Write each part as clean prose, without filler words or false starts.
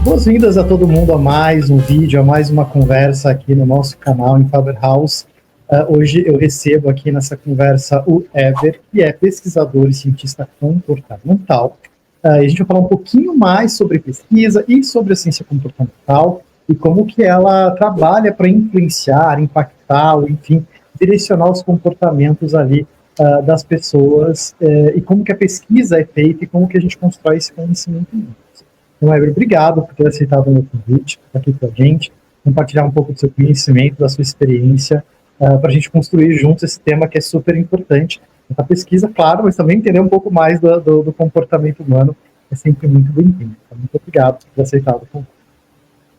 Boas-vindas a todo mundo a mais um vídeo, a mais uma conversa aqui no nosso canal em Faber House. Hoje eu recebo aqui nessa conversa o Ever, que é pesquisador e cientista comportamental. A gente vai falar um pouquinho mais sobre pesquisa e sobre a ciência comportamental e como que ela trabalha para influenciar, impactar, ou, enfim, direcionar os comportamentos ali das pessoas e como que a pesquisa é feita e como que a gente constrói esse conhecimento. Então, Ever, obrigado por ter aceitado o meu convite, por estar aqui com a gente, compartilhar um pouco do seu conhecimento, da sua experiência, para a gente construir juntos esse tema que é super importante. A pesquisa, claro, mas também entender um pouco mais do comportamento humano é sempre muito bem-vindo. Então, muito obrigado por ter aceitado o convite.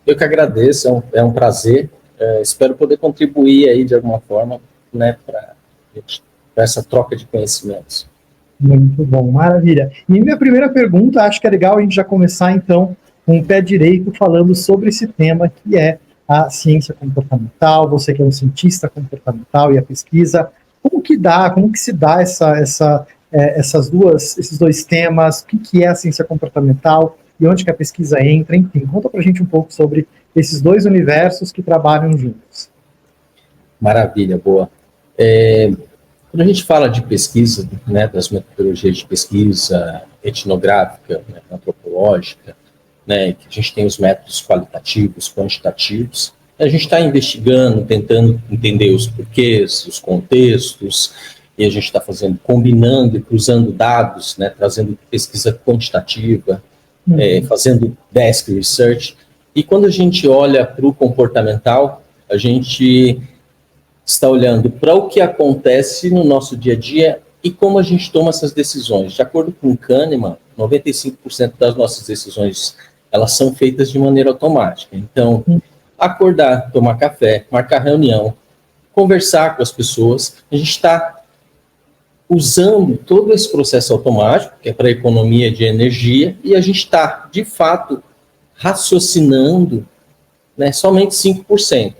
Eu que agradeço, é um prazer. Espero poder contribuir aí de alguma forma, né, para essa troca de conhecimentos. Muito bom, maravilha. E minha primeira pergunta, acho que é legal a gente já começar, então, com o pé direito, falando sobre esse tema que é a ciência comportamental. Você que é um cientista comportamental e a pesquisa, como que se dá esses dois temas? O que é a ciência comportamental e onde que a pesquisa entra? Enfim, conta pra gente um pouco sobre esses dois universos que trabalham juntos. Maravilha, boa. Quando a gente fala de pesquisa, né, das metodologias de pesquisa etnográfica, né, antropológica, né, que a gente tem os métodos qualitativos, quantitativos, a gente está investigando, tentando entender os porquês, os contextos, e a gente está combinando e cruzando dados, né, trazendo pesquisa quantitativa, fazendo desk research. E quando a gente olha para o comportamental, a gente está olhando para o que acontece no nosso dia a dia e como a gente toma essas decisões. De acordo com o Kahneman, 95% das nossas decisões, elas são feitas de maneira automática. Então, acordar, tomar café, marcar reunião, conversar com as pessoas, a gente está usando todo esse processo automático, que é para economia de energia, e a gente está, de fato, raciocinando, né, somente 5%.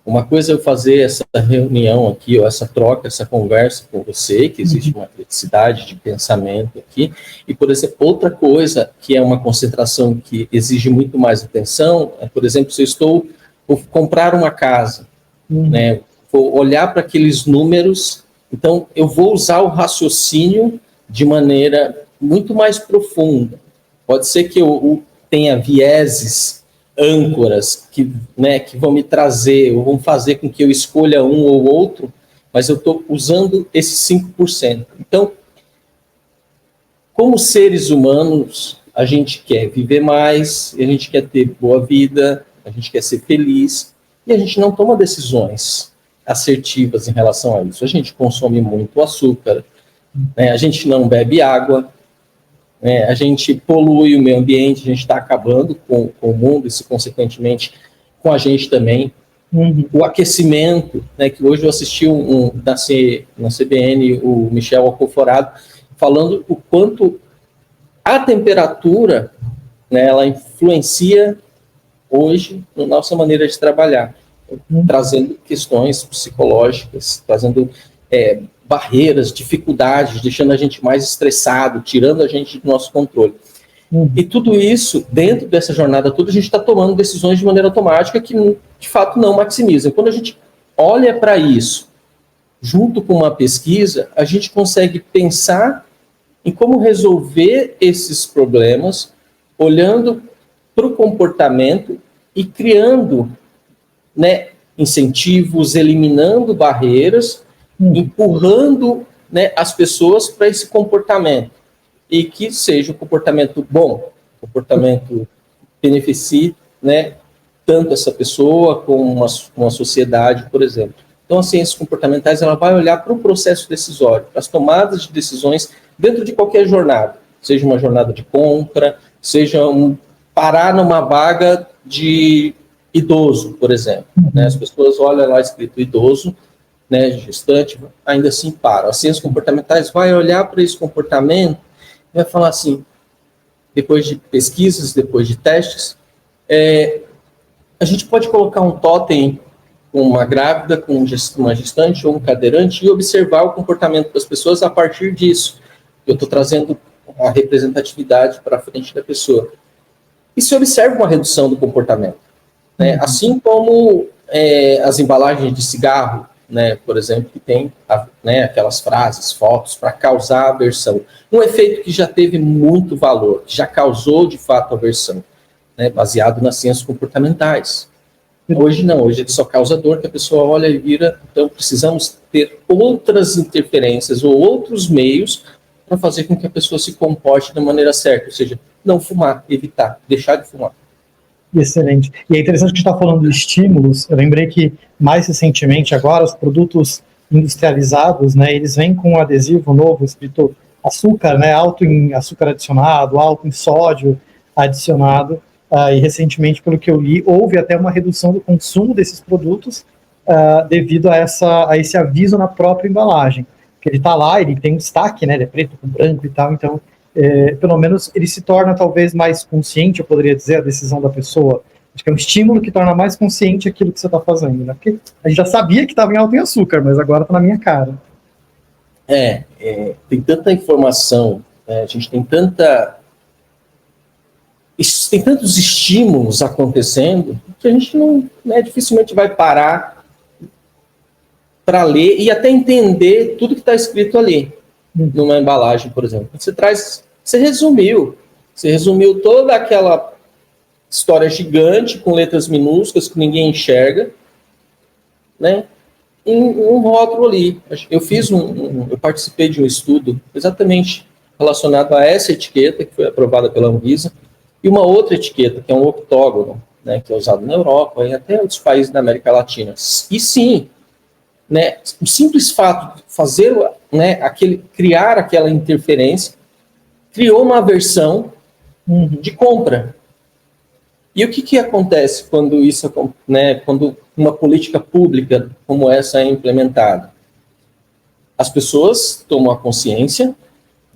Uma coisa é eu fazer essa reunião aqui, ou essa troca, essa conversa com você, que existe uma criticidade de pensamento aqui, e, por exemplo, outra coisa que é uma concentração que exige muito mais atenção, é, por exemplo, se eu vou comprar uma casa, né, vou olhar para aqueles números, então eu vou usar o raciocínio de maneira muito mais profunda. Pode ser que eu tenha vieses, âncoras que vão me trazer, ou vão fazer com que eu escolha um ou outro, mas eu estou usando esses 5%. Então, como seres humanos, a gente quer viver mais, a gente quer ter boa vida, a gente quer ser feliz, e a gente não toma decisões assertivas em relação a isso. A gente consome muito açúcar, né? A gente não bebe água, a gente polui o meio ambiente, a gente está acabando com o mundo e, consequentemente, com a gente também. O aquecimento, né, que hoje eu assisti na CBN, o Michel Alcoforado, falando o quanto a temperatura, né, ela influencia hoje na nossa maneira de trabalhar, trazendo questões psicológicas, trazendo barreiras, dificuldades, deixando a gente mais estressado, tirando a gente do nosso controle. E tudo isso, dentro dessa jornada toda, a gente está tomando decisões de maneira automática que, de fato, não maximizam. Quando a gente olha para isso, junto com uma pesquisa, a gente consegue pensar em como resolver esses problemas, olhando para o comportamento e criando, né, incentivos, eliminando barreiras, empurrando, né, as pessoas para esse comportamento, e que seja um comportamento bom, comportamento que beneficie, né, tanto essa pessoa como uma sociedade, por exemplo. Então, as ciências comportamentais, ela vai olhar para o processo decisório, para as tomadas de decisões dentro de qualquer jornada, seja uma jornada de compra, seja parar numa vaga de idoso, por exemplo. Né? As pessoas olham lá escrito idoso, né, gestante, ainda assim param. As ciências comportamentais vai olhar para esse comportamento e vai falar assim, depois de pesquisas, depois de testes, a gente pode colocar um totem com uma grávida, com uma gestante ou um cadeirante e observar o comportamento das pessoas a partir disso. Eu estou trazendo a representatividade para frente da pessoa. e se observa uma redução do comportamento. Né? Assim como as embalagens de cigarro, né, por exemplo, que tem aquelas frases, fotos, para causar aversão. Um efeito que já teve muito valor, que já causou, de fato, aversão, né, baseado nas ciências comportamentais. Hoje não, hoje ele só causa dor, que a pessoa olha e vira. Então, precisamos ter outras interferências ou outros meios para fazer com que a pessoa se comporte da maneira certa, ou seja, não fumar, evitar, deixar de fumar. Excelente. E é interessante que a gente está falando de estímulos. Eu lembrei que, mais recentemente, agora, os produtos industrializados, né, eles vêm com um adesivo novo escrito açúcar, né, alto em açúcar adicionado, alto em sódio adicionado. E recentemente, pelo que eu li, houve até uma redução do consumo desses produtos devido a esse aviso na própria embalagem. Porque ele está lá, ele tem um destaque, né, ele é preto com branco e tal, então pelo menos ele se torna talvez mais consciente, eu poderia dizer, a decisão da pessoa. Acho que é um estímulo que torna mais consciente aquilo que você está fazendo, né? Porque a gente já sabia que estava em alto em açúcar, mas agora está na minha cara. Tem tanta informação, né? A gente tem tantos estímulos acontecendo que a gente não, né, dificilmente vai parar para ler e até entender tudo que está escrito ali. Numa embalagem, por exemplo. Você resumiu toda aquela história gigante com letras minúsculas que ninguém enxerga, né, em um rótulo ali. Eu participei de um estudo exatamente relacionado a essa etiqueta que foi aprovada pela Anvisa e uma outra etiqueta que é um octógono, né, que é usado na Europa e até outros países da América Latina. E sim, né, o simples fato de fazer, né, criar aquela interferência criou uma aversão de compra. E o que acontece quando isso, né, quando uma política pública como essa é implementada? As pessoas tomam a consciência,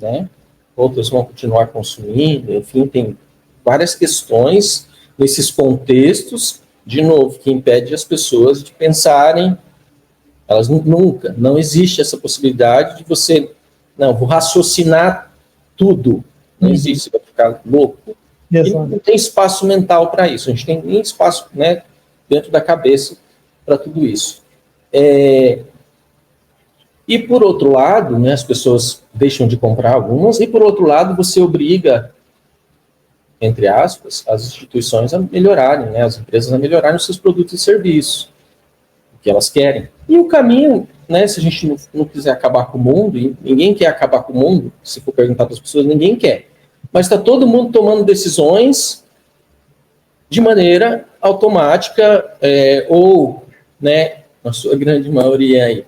né, outras vão continuar consumindo, enfim, tem várias questões nesses contextos, de novo, que impede as pessoas de pensarem. Elas não existe essa possibilidade de você, vou raciocinar tudo. Não existe, você vai ficar louco. E não tem espaço mental para isso. A gente tem nem espaço, né, dentro da cabeça para tudo isso. E por outro lado, né, as pessoas deixam de comprar algumas, e por outro lado você obriga, entre aspas, as instituições a melhorarem, né, as empresas a melhorarem os seus produtos e serviços, o que elas querem. E o caminho, né, se a gente não quiser acabar com o mundo, e ninguém quer acabar com o mundo, se for perguntar para as pessoas, ninguém quer. Mas está todo mundo tomando decisões de maneira automática, ou, né, na sua grande maioria aí,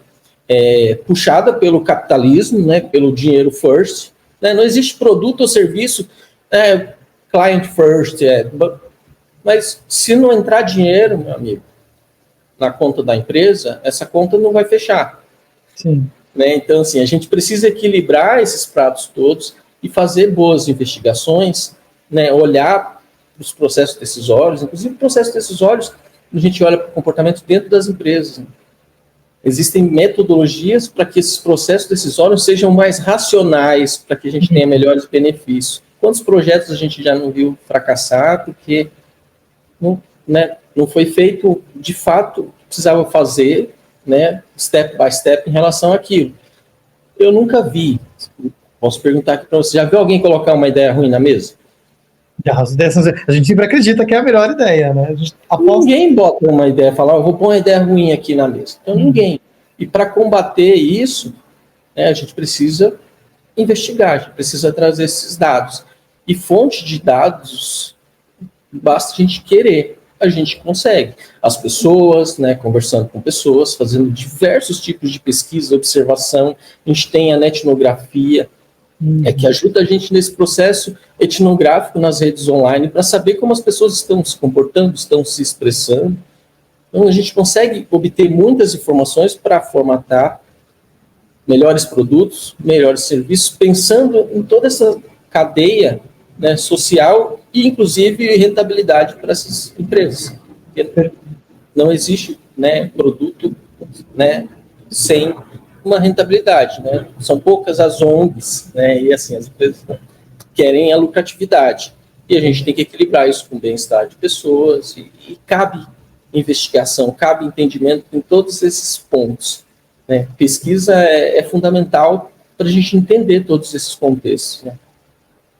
puxada pelo capitalismo, né, pelo dinheiro first. Né, não existe produto ou serviço client first. Mas se não entrar dinheiro, meu amigo, na conta da empresa, essa conta não vai fechar. Sim. Né? Então, assim, a gente precisa equilibrar esses pratos todos e fazer boas investigações, né? Olhar os processos decisórios, inclusive processos decisórios, a gente olha para o comportamento dentro das empresas. Né? Existem metodologias para que esses processos decisórios sejam mais racionais, para que a gente tenha melhores benefícios. Quantos projetos a gente já não viu fracassar porque não foi feito, de fato, o que precisava fazer, né, step by step em relação àquilo. Eu nunca vi, posso perguntar aqui para você, já viu alguém colocar uma ideia ruim na mesa? A gente sempre acredita que é a melhor ideia, né? Ninguém bota uma ideia, fala, eu vou pôr uma ideia ruim aqui na mesa. Então, ninguém. E para combater isso, né, a gente precisa investigar, a gente precisa trazer esses dados. E fonte de dados, basta a gente querer. A gente consegue. As pessoas, né, conversando com pessoas, fazendo diversos tipos de pesquisa, observação, a gente tem a etnografia, que ajuda a gente nesse processo etnográfico nas redes online para saber como as pessoas estão se comportando, estão se expressando. Então, a gente consegue obter muitas informações para formatar melhores produtos, melhores serviços, pensando em toda essa cadeia, né, social e, inclusive, rentabilidade para essas empresas. Porque não existe, né, produto, né, sem uma rentabilidade. Né? São poucas as ONGs, né, e assim, as empresas querem a lucratividade. E a gente tem que equilibrar isso com o bem-estar de pessoas, e cabe investigação, cabe entendimento em todos esses pontos, né? Pesquisa é fundamental para a gente entender todos esses contextos, né?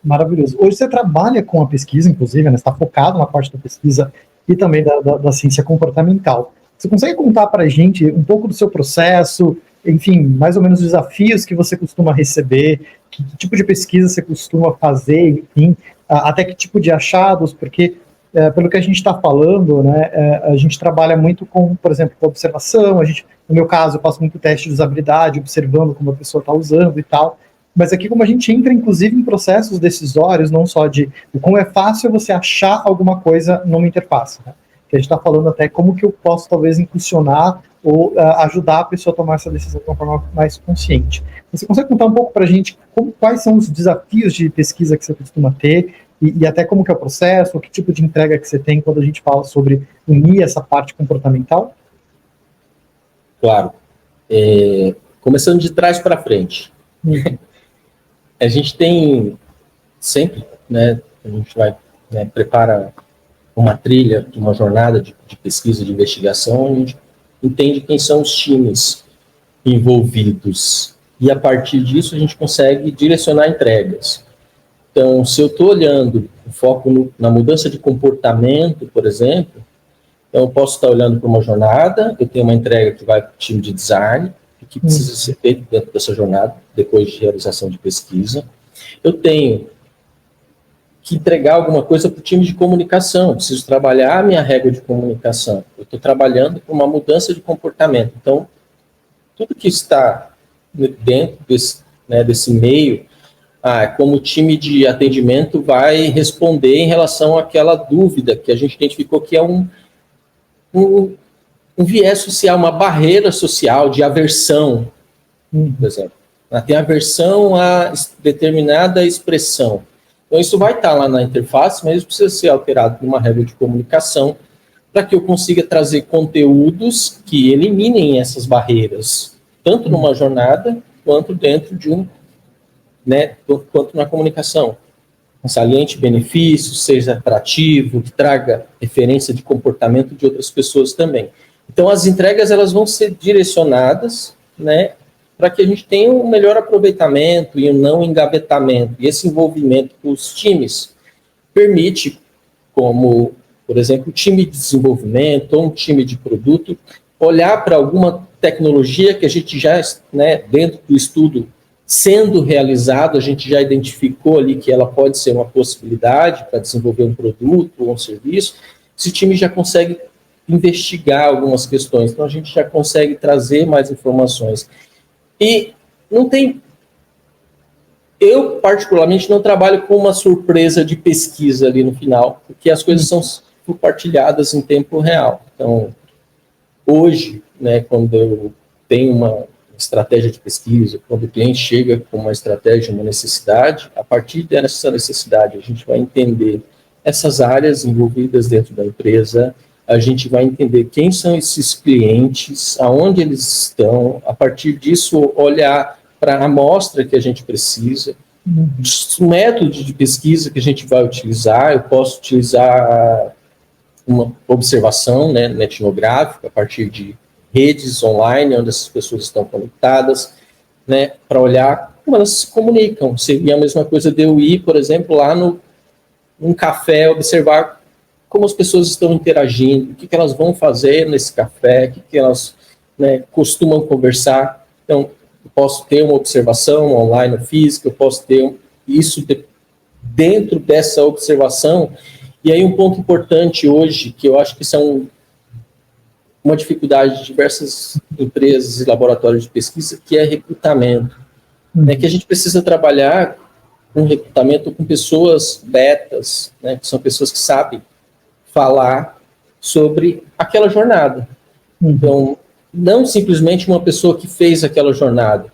Maravilhoso. Hoje você trabalha com a pesquisa, inclusive, né? Você está focado na parte da pesquisa e também da ciência comportamental. Você consegue contar para a gente um pouco do seu processo, enfim, mais ou menos os desafios que você costuma receber, que tipo de pesquisa você costuma fazer, enfim, até que tipo de achados, porque pelo que a gente está falando, né, a gente trabalha muito com, por exemplo, com observação, no meu caso, eu faço muito teste de usabilidade, observando como a pessoa está usando e tal, mas aqui como a gente entra, inclusive, em processos decisórios, não só de como é fácil você achar alguma coisa numa interface, né? Que a gente está falando até como que eu posso, talvez, impulsionar ou ajudar a pessoa a tomar essa decisão de uma forma mais consciente. Você consegue contar um pouco para a gente quais são os desafios de pesquisa que você costuma ter e até como que é o processo, que tipo de entrega que você tem quando a gente fala sobre unir essa parte comportamental? Claro. Começando de trás para frente. A gente tem sempre, né, a gente vai, né, prepara uma trilha, uma jornada de pesquisa, de investigação, a gente entende quem são os times envolvidos. E a partir disso a gente consegue direcionar entregas. Então, se eu estou olhando o foco na mudança de comportamento, por exemplo, então eu posso estar olhando para uma jornada, eu tenho uma entrega que vai para o time de design, que precisa ser feito dentro dessa jornada, depois de realização de pesquisa. Eu tenho que entregar alguma coisa para o time de comunicação, preciso trabalhar a minha regra de comunicação. Eu estou trabalhando com uma mudança de comportamento. Então, tudo que está dentro desse meio, como o time de atendimento vai responder em relação àquela dúvida que a gente identificou que é um viés social, uma barreira social de aversão, por exemplo. Tem aversão a determinada expressão. Então, isso vai estar lá na interface, mas isso precisa ser alterado por uma regra de comunicação para que eu consiga trazer conteúdos que eliminem essas barreiras, tanto numa jornada, quanto dentro de quanto na comunicação. Saliente benefícios, seja atrativo, que traga referência de comportamento de outras pessoas também. Então, as entregas elas vão ser direcionadas, né, para que a gente tenha um melhor aproveitamento e um não engavetamento. E esse envolvimento com os times permite, como, por exemplo, o time de desenvolvimento ou um time de produto, olhar para alguma tecnologia que a gente já, dentro do estudo sendo realizado, a gente já identificou ali que ela pode ser uma possibilidade para desenvolver um produto ou um serviço. Esse time já consegue investigar algumas questões, então a gente já consegue trazer mais informações. E não tem... Eu, particularmente, não trabalho com uma surpresa de pesquisa ali no final, porque as coisas são compartilhadas em tempo real. Então, hoje, quando eu tenho uma estratégia de pesquisa, quando o cliente chega com uma estratégia, uma necessidade, a partir dessa necessidade, a gente vai entender essas áreas envolvidas dentro da empresa, a gente vai entender quem são esses clientes, aonde eles estão, a partir disso olhar para a amostra que a gente precisa, os métodos de pesquisa que a gente vai utilizar. Eu posso utilizar uma observação etnográfica a partir de redes online, onde essas pessoas estão conectadas, para olhar como elas se comunicam. Seria a mesma coisa de eu ir, por exemplo, lá num café, observar como as pessoas estão interagindo, o que elas vão fazer nesse café, o que elas costumam conversar. Então, eu posso ter uma observação online ou física, eu posso ter isso dentro dessa observação. E aí um ponto importante hoje, que eu acho que isso é uma dificuldade de diversas empresas e laboratórios de pesquisa, que é recrutamento. Que a gente precisa trabalhar com recrutamento com pessoas betas, que são pessoas que sabem falar sobre aquela jornada. Então, não simplesmente uma pessoa que fez aquela jornada,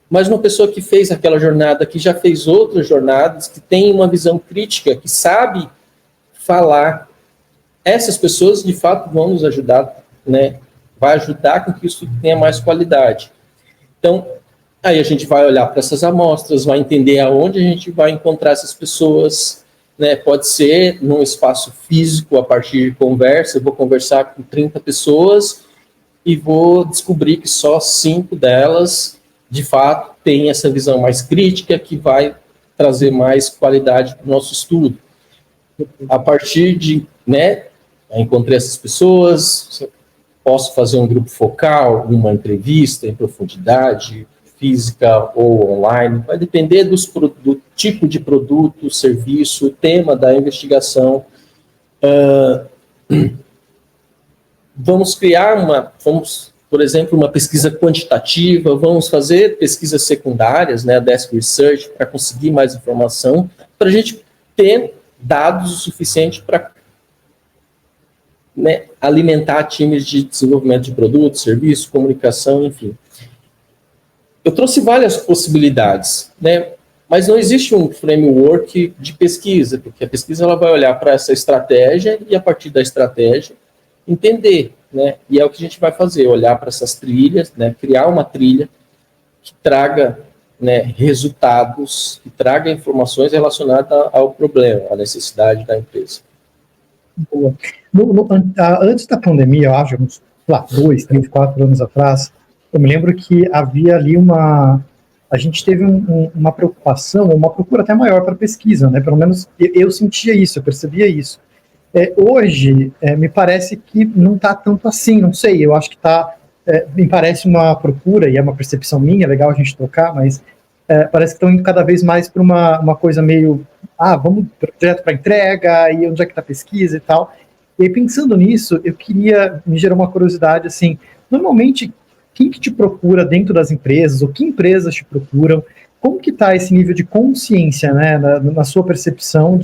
mas uma pessoa que fez aquela jornada, que já fez outras jornadas, que tem uma visão crítica, que sabe falar. Essas pessoas, de fato, vão nos ajudar, vai ajudar com que isso tenha mais qualidade. Então, aí a gente vai olhar para essas amostras, vai entender aonde a gente vai encontrar essas pessoas, né? Pode ser num espaço físico, a partir de conversa, eu vou conversar com 30 pessoas e vou descobrir que só 5 delas, de fato, têm essa visão mais crítica, que vai trazer mais qualidade para o nosso estudo. A partir de, né, encontrei essas pessoas, posso fazer um grupo focal, uma entrevista em profundidade, física ou online, vai depender do tipo de produto, serviço, tema da investigação. Vamos criar por exemplo, uma pesquisa quantitativa, vamos fazer pesquisas secundárias, né, desk research, para conseguir mais informação, para a gente ter dados o suficiente para, né, alimentar times de desenvolvimento de produtos, serviços, comunicação, enfim. Eu trouxe várias possibilidades, né, mas não existe um framework de pesquisa, porque a pesquisa ela vai olhar para essa estratégia e, a partir da estratégia, entender, né, e é o que a gente vai fazer, olhar para essas trilhas, né, criar uma trilha que traga, né, resultados, que traga informações relacionadas ao problema, à necessidade da empresa. Boa. Antes da pandemia, eu acho, uns 2, 3, 4 anos atrás, eu me lembro que havia ali a gente teve uma preocupação, uma procura até maior para pesquisa, né? Pelo menos eu sentia isso, eu percebia isso. Hoje, me parece que não está tanto assim, não sei, eu acho que está, me parece uma procura, e é uma percepção minha, é legal a gente trocar, mas parece que estão indo cada vez mais para uma coisa meio, vamos direto para entrega, e onde é que está a pesquisa e tal. E aí, pensando nisso, me gerou uma curiosidade, assim, normalmente, quem que te procura dentro das empresas, ou que empresas te procuram, como que está esse nível de consciência, né, na sua percepção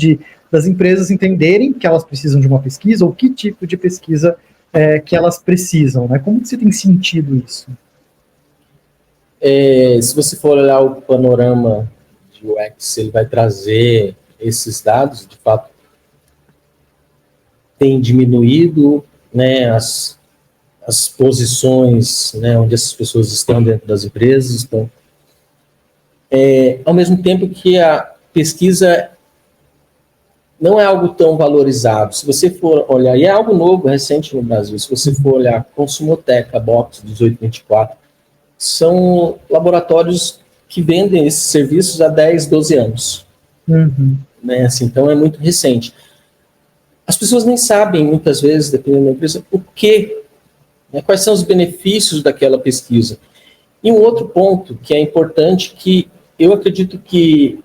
das empresas entenderem que elas precisam de uma pesquisa, ou que tipo de pesquisa que elas precisam, né? Como que você tem sentido isso? Se você for olhar o panorama de UX, ele vai trazer esses dados, de fato, tem diminuído, né, as posições, né, onde essas pessoas estão dentro das empresas. Então, ao mesmo tempo que a pesquisa não é algo tão valorizado. Se você for olhar, e é algo novo, recente no Brasil, se você for olhar Consumoteca, Box 1824, são laboratórios que vendem esses serviços há 10, 12 anos. Uhum. Né? Assim, então, é muito recente. As pessoas nem sabem, muitas vezes, dependendo da empresa, o que, né, quais são os benefícios daquela pesquisa. E um outro ponto que é importante, que eu acredito que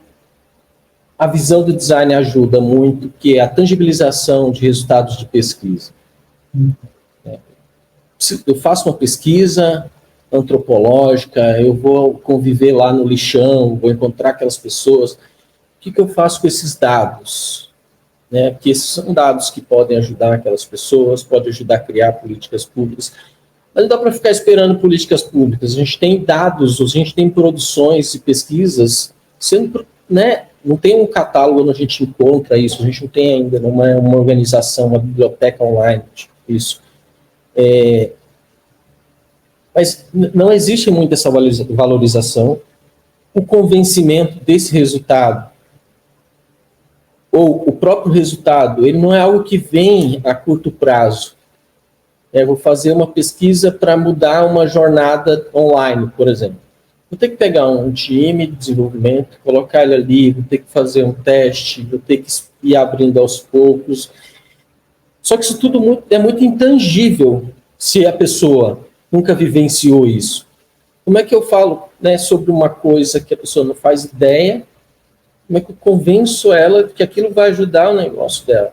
a visão do design ajuda muito, que é a tangibilização de resultados de pesquisa. Eu faço uma pesquisa antropológica, eu vou conviver lá no lixão, vou encontrar aquelas pessoas. O que eu faço com esses dados? Né? Porque esses são dados que podem ajudar aquelas pessoas, podem ajudar a criar políticas públicas. Mas não dá para ficar esperando políticas públicas. A gente tem dados, a gente tem produções e pesquisas sendo, né? Não tem um catálogo onde a gente encontra isso, a gente não tem ainda uma organização, uma biblioteca online, tipo isso. Mas não existe muito essa valorização. O convencimento desse resultado, ou o próprio resultado, ele não é algo que vem a curto prazo. Eu vou fazer uma pesquisa para mudar uma jornada online, por exemplo. Vou ter que pegar um time de desenvolvimento, colocar ele ali, vou ter que fazer um teste, vou ter que ir abrindo aos poucos. Só que isso tudo é muito intangível se a pessoa nunca vivenciou isso. Como é que eu falo, né, sobre uma coisa que a pessoa não faz ideia? Como é que eu convenço ela que aquilo vai ajudar o negócio dela?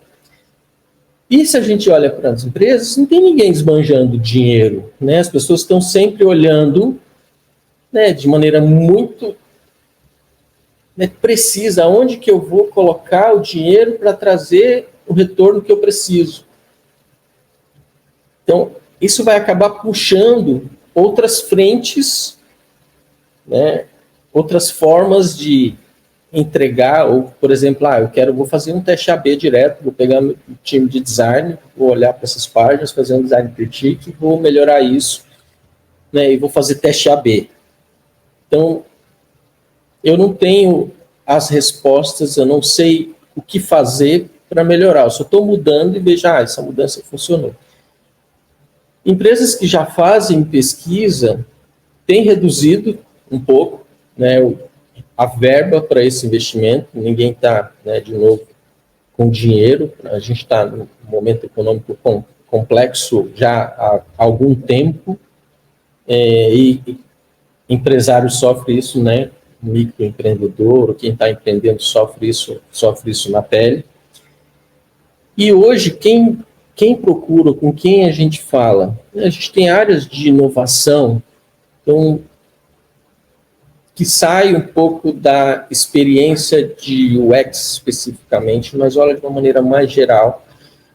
E se a gente olha para as empresas, não tem ninguém esbanjando dinheiro, né? As pessoas estão sempre olhando, né, de maneira muito, né, precisa, onde que eu vou colocar o dinheiro para trazer o retorno que eu preciso. Então, isso vai acabar puxando outras frentes, né, outras formas de entregar, ou, por exemplo, vou fazer um teste AB direto, vou pegar meu time de design, vou olhar para essas páginas, fazer um design critique, vou melhorar isso, né, e vou fazer teste AB. Então, eu não tenho as respostas, eu não sei o que fazer para melhorar. Eu só estou mudando e vejo, essa mudança funcionou. Empresas que já fazem pesquisa têm reduzido um pouco, né, a verba para esse investimento. Ninguém está, né, de novo, com dinheiro. A gente está num momento econômico complexo já há algum tempo, e empresário sofre isso, né? Microempreendedor, quem está empreendendo sofre isso na pele. E hoje, quem procura, com quem a gente fala? A gente tem áreas de inovação, então, que sai um pouco da experiência de UX especificamente, mas olha de uma maneira mais geral.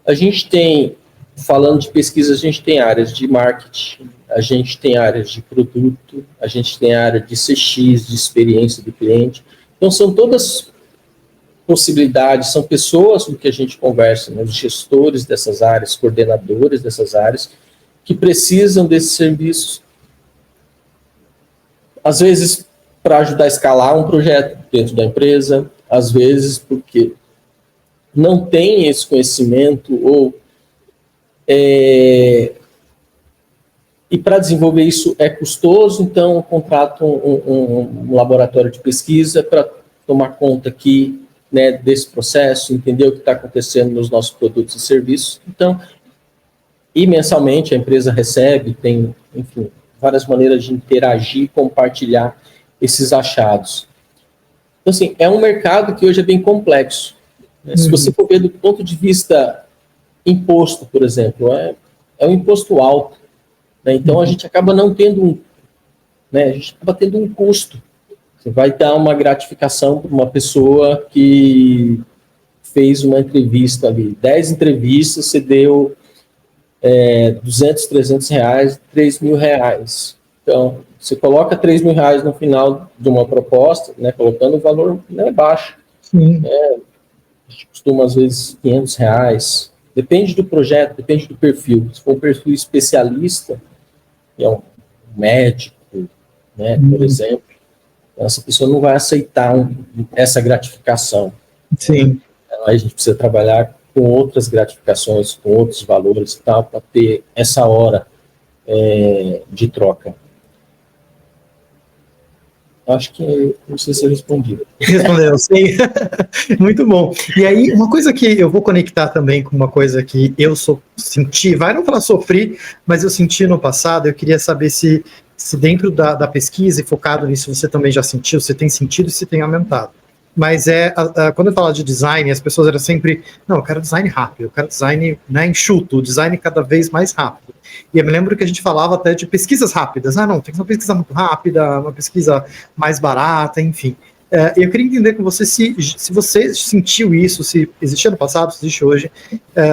A gente tem, falando de pesquisa, a gente tem áreas de marketing, a gente tem áreas de produto, a gente tem área de CX, de experiência do cliente. Então, são todas possibilidades, são pessoas com que a gente conversa, né, os gestores dessas áreas, coordenadores dessas áreas, que precisam desses serviços, às vezes para ajudar a escalar um projeto dentro da empresa, às vezes porque não tem esse conhecimento, ou e para desenvolver isso é custoso, então contrata um laboratório de pesquisa para tomar conta aqui, né, desse processo, entender o que está acontecendo nos nossos produtos e serviços. Então, e mensalmente a empresa recebe, tem, enfim, várias maneiras de interagir e compartilhar esses achados. Então, assim, é um mercado que hoje é bem complexo. Né? Se você for ver do ponto de vista imposto, por exemplo, é um imposto alto. Né? Então, a gente acaba não tendo a gente acaba tendo um custo. Você vai dar uma gratificação para uma pessoa que fez uma entrevista ali, 10 entrevistas, você deu 200, 300 reais, 3 mil reais. Então, você coloca 3 mil reais no final de uma proposta, né, colocando o valor, né, baixo. Sim. A gente costuma, às vezes, 500 reais. Depende do projeto, depende do perfil. Se for um perfil especialista, que é um médico, né, por exemplo, essa pessoa não vai aceitar essa gratificação. Sim. Aí a gente precisa trabalhar com outras gratificações, com outros valores e tal, para ter essa hora de troca. Acho que, não sei se eu respondi. Respondeu, sim. Muito bom. E aí, uma coisa que eu vou conectar também com uma coisa que eu senti, vai não falar sofri, mas eu senti no passado, eu queria saber se dentro da pesquisa e focado nisso você também já sentiu, se tem sentido e se tem aumentado. Mas quando eu falo de design, as pessoas eram sempre, não, eu quero design rápido, eu quero design, né, enxuto, design cada vez mais rápido. E eu me lembro que a gente falava até de pesquisas rápidas. Não, tem que ser uma pesquisa muito rápida, uma pesquisa mais barata, enfim. Eu queria entender com você se você sentiu isso, se existia no passado, se existe hoje,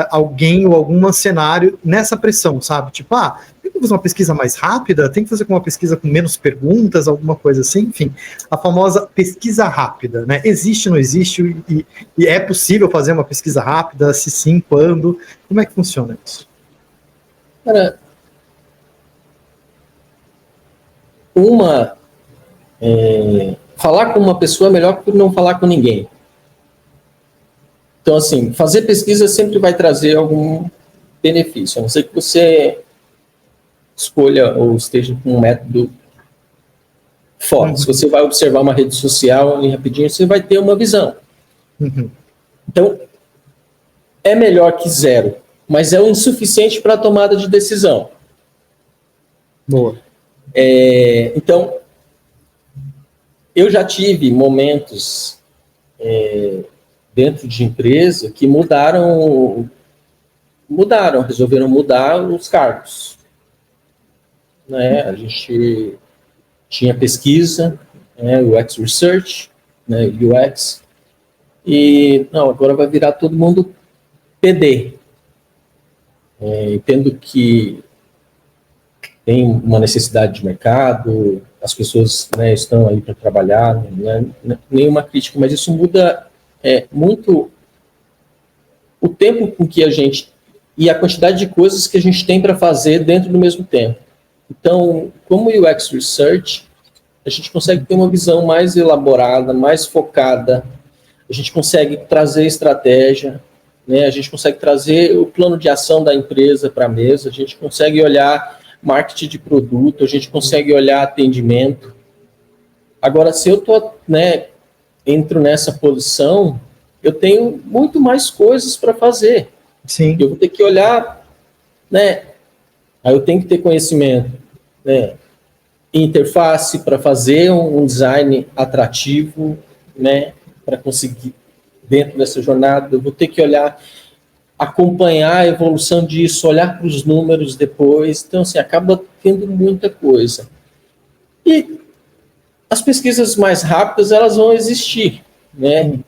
alguém ou algum cenário nessa pressão, sabe? Tipo, tem que fazer uma pesquisa mais rápida, tem que fazer uma pesquisa com menos perguntas, alguma coisa assim, enfim. A famosa pesquisa rápida, né? Existe, não existe? E é possível fazer uma pesquisa rápida? Se sim, quando? Como é que funciona isso? Cara, falar com uma pessoa é melhor que não falar com ninguém. Então, assim, fazer pesquisa sempre vai trazer algum benefício, a não ser que você escolha ou esteja com um método forte. Se você vai observar uma rede social ali rapidinho, você vai ter uma visão. Então, é melhor que zero, mas é o insuficiente para a tomada de decisão. Boa. Então, eu já tive momentos dentro de empresa que resolveram mudar os cargos. Né? A gente tinha pesquisa, UX Research, né, UX, e agora vai virar todo mundo PD. Entendo que tem uma necessidade de mercado, as pessoas, né, estão aí para trabalhar, né, nenhuma crítica, mas isso muda muito o tempo com que a gente, e a quantidade de coisas que a gente tem para fazer dentro do mesmo tempo. Então, como UX Research, a gente consegue ter uma visão mais elaborada, mais focada. A a gente consegue trazer estratégia, né? A gente consegue trazer o plano de ação da empresa para a mesa, a gente consegue olhar marketing de produto, a gente consegue olhar atendimento. Agora, se eu entro nessa posição, eu tenho muito mais coisas para fazer. Sim. Eu vou ter que olhar, né? Aí eu tenho que ter conhecimento, né? Interface para fazer um design atrativo, né? Para conseguir dentro dessa jornada, eu vou ter que olhar, acompanhar a evolução disso, olhar para os números depois. Então, assim, acaba tendo muita coisa. E as pesquisas mais rápidas, elas vão existir, né?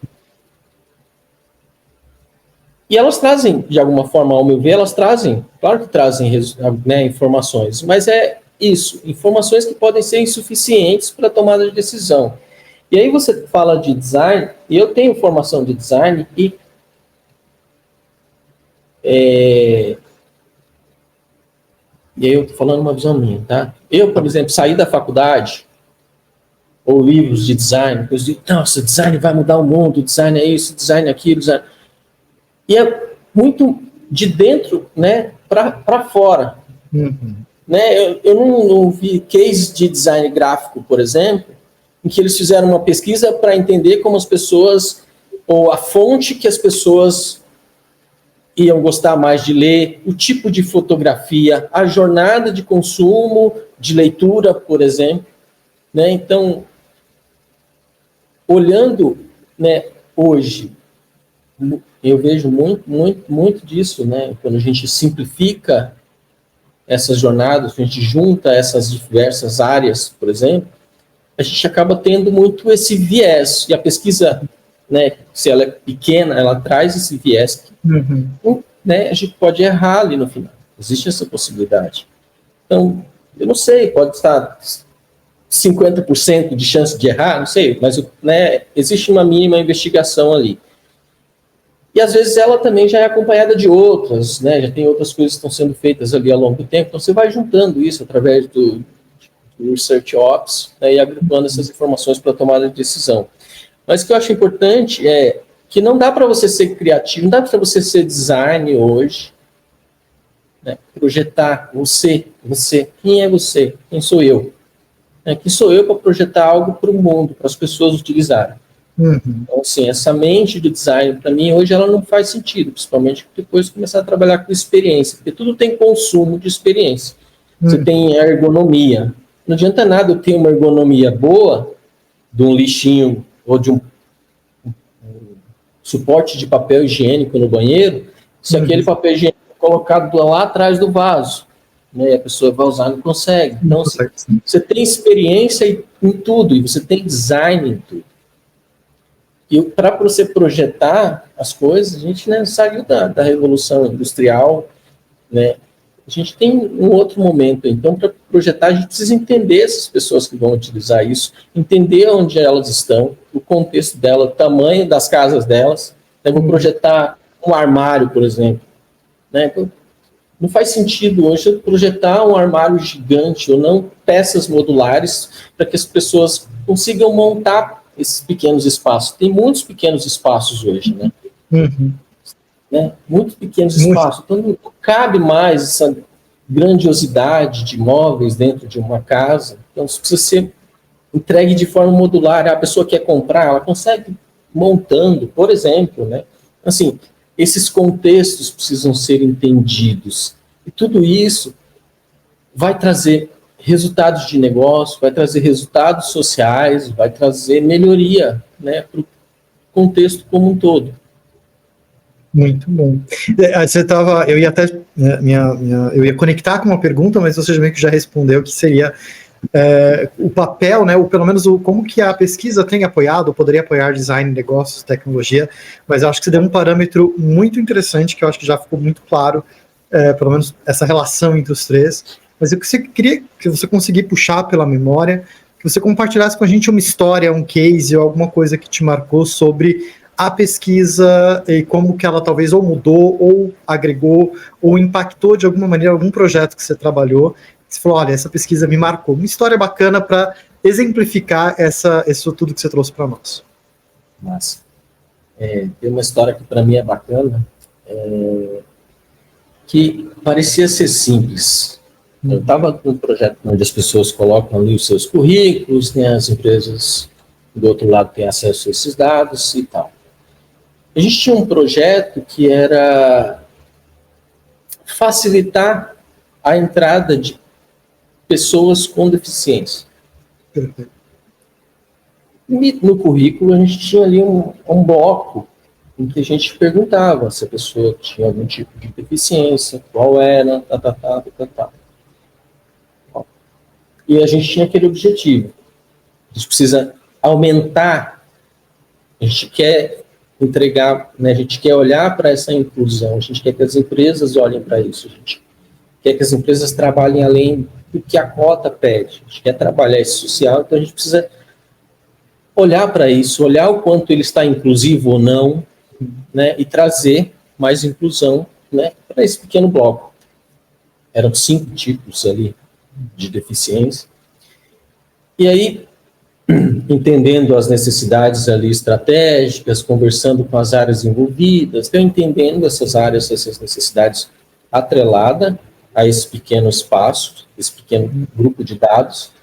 E elas trazem, de alguma forma, ao meu ver, elas trazem, claro que trazem, né, informações, mas é isso, informações que podem ser insuficientes para a tomada de decisão. E aí você fala de design, e eu tenho formação de design, e aí eu estou falando uma visão minha, tá? Eu, por exemplo, saí da faculdade, ou livros de design, eu digo, nossa, design vai mudar o mundo, design é isso, design é aquilo, design... E é muito de dentro, né, para fora. Uhum. Né? Eu não vi case de design gráfico, por exemplo, em que eles fizeram uma pesquisa para entender como as pessoas, ou a fonte que as pessoas iam gostar mais de ler, o tipo de fotografia, a jornada de consumo, de leitura, por exemplo. Né? Então, olhando, né, hoje, eu vejo muito disso, né? Quando a gente simplifica essas jornadas, a gente junta essas diversas áreas, por exemplo, a gente acaba tendo muito esse viés. E a pesquisa, né, se ela é pequena, ela traz esse viés que, né, a gente pode errar ali no final. Existe essa possibilidade. Então, eu não sei, pode estar 50% de chance de errar, não sei, mas, né, existe uma mínima investigação ali. E às vezes ela também já é acompanhada de outras, né? Já tem outras coisas que estão sendo feitas ali ao longo do tempo. Então você vai juntando isso através do Research Ops, né, e agrupando essas informações para tomada de decisão. Mas o que eu acho importante é que não dá para você ser criativo, não dá para você ser design hoje, né? Projetar você, quem é você? Quem sou eu? Quem sou eu para projetar algo para o mundo, para as pessoas utilizarem? Então, assim, essa mente de design, para mim, hoje ela não faz sentido, principalmente depois de começar a trabalhar com experiência, porque tudo tem consumo de experiência. Você tem ergonomia. Não adianta nada eu ter uma ergonomia boa de um lixinho ou de um suporte de papel higiênico no banheiro, se aquele papel higiênico é colocado lá atrás do vaso, né, a pessoa vai usar, não consegue. Então, assim, você tem experiência em tudo, e você tem design em tudo. E para você projetar as coisas, a gente, né, saiu da Revolução Industrial, né? A gente tem um outro momento. Então, para projetar, a gente precisa entender essas pessoas que vão utilizar isso, entender onde elas estão, o contexto dela, o tamanho das casas delas. Eu vou projetar um armário, por exemplo. Né? Não faz sentido hoje eu projetar um armário gigante ou não peças modulares para que as pessoas consigam montar esses pequenos espaços. Tem muitos pequenos espaços hoje, né? Né? Muitos pequenos espaços. Então, não cabe mais essa grandiosidade de móveis dentro de uma casa. Então, isso precisa ser entregue de forma modular. A pessoa quer comprar, ela consegue montando, por exemplo, né? Assim, esses contextos precisam ser entendidos. E tudo isso vai trazer resultados de negócio, vai trazer resultados sociais, vai trazer melhoria, né, para o contexto como um todo. Muito bom. Eu ia até eu ia conectar com uma pergunta, mas você meio que já respondeu, que seria o papel, né, ou pelo menos como que a pesquisa tem apoiado, ou poderia apoiar design, negócios, tecnologia, mas eu acho que você deu um parâmetro muito interessante, que eu acho que já ficou muito claro, pelo menos essa relação entre os três. Mas eu queria que você conseguisse puxar pela memória, que você compartilhasse com a gente uma história, um case ou alguma coisa que te marcou sobre a pesquisa e como que ela talvez ou mudou, ou agregou, ou impactou de alguma maneira algum projeto que você trabalhou. Você falou, olha, essa pesquisa me marcou. Uma história bacana para exemplificar isso tudo que você trouxe para nós. Massa. Tem uma história que para mim é bacana, que parecia ser simples. Eu estava num projeto onde as pessoas colocam ali os seus currículos, né, as empresas do outro lado têm acesso a esses dados e tal. A gente tinha um projeto que era facilitar a entrada de pessoas com deficiência. Perfeito. E no currículo a gente tinha ali um bloco em que a gente perguntava se a pessoa tinha algum tipo de deficiência, qual era, tá. E a gente tinha aquele objetivo. A gente precisa aumentar, a gente quer entregar, né, a gente quer olhar para essa inclusão, a gente quer que as empresas olhem para isso, a gente quer que as empresas trabalhem além do que a cota pede, a gente quer trabalhar esse social, então a gente precisa olhar para isso, olhar o quanto ele está inclusivo ou não, né, e trazer mais inclusão, né, para esse pequeno bloco. Eram 5 tipos ali de deficiência. E aí, entendendo as necessidades ali estratégicas, conversando com as áreas envolvidas, então entendendo essas áreas, essas necessidades atrelada a esse pequeno espaço, esse pequeno grupo de dados,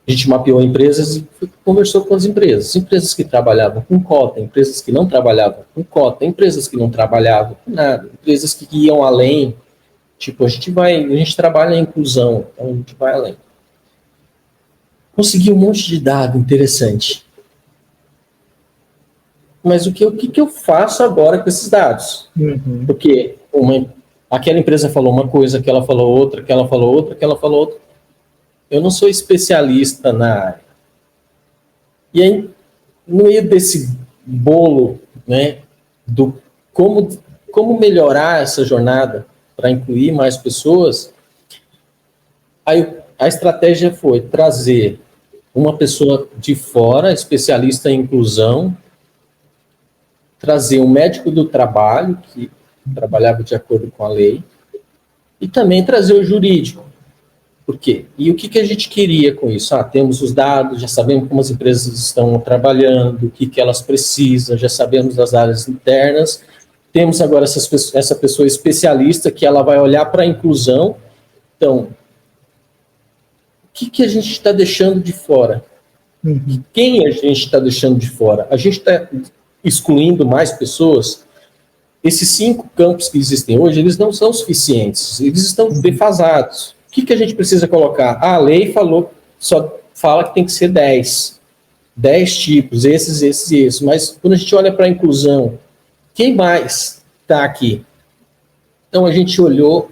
a gente mapeou empresas e conversou com as empresas que trabalhavam com cota, empresas que não trabalhavam com cota, empresas que não trabalhavam com nada, empresas que iam além, tipo, a gente trabalha a inclusão, então a gente vai além. Consegui um monte de dado interessante. Mas o que eu faço agora com esses dados? Uhum. Porque aquela empresa falou uma coisa, aquela falou outra, aquela falou outra, aquela falou outra. Eu não sou especialista na área. E aí, no meio desse bolo, né, do como melhorar essa jornada para incluir mais pessoas, aí a estratégia foi trazer uma pessoa de fora, especialista em inclusão, trazer um médico do trabalho, que trabalhava de acordo com a lei, e também trazer o jurídico. Por quê? E o que a gente queria com isso? Temos os dados, já sabemos como as empresas estão trabalhando, o que elas precisam, já sabemos das áreas internas, temos agora essa pessoa especialista que ela vai olhar para a inclusão. Então, o que a gente está deixando de fora? Uhum. Quem a gente está deixando de fora? A gente está excluindo mais pessoas? Esses 5 campos que existem hoje, eles não são suficientes, eles estão defasados. O que a gente precisa colocar? A lei só fala que tem que ser 10 tipos, esses, mas quando a gente olha para a inclusão, quem mais está aqui? Então a gente olhou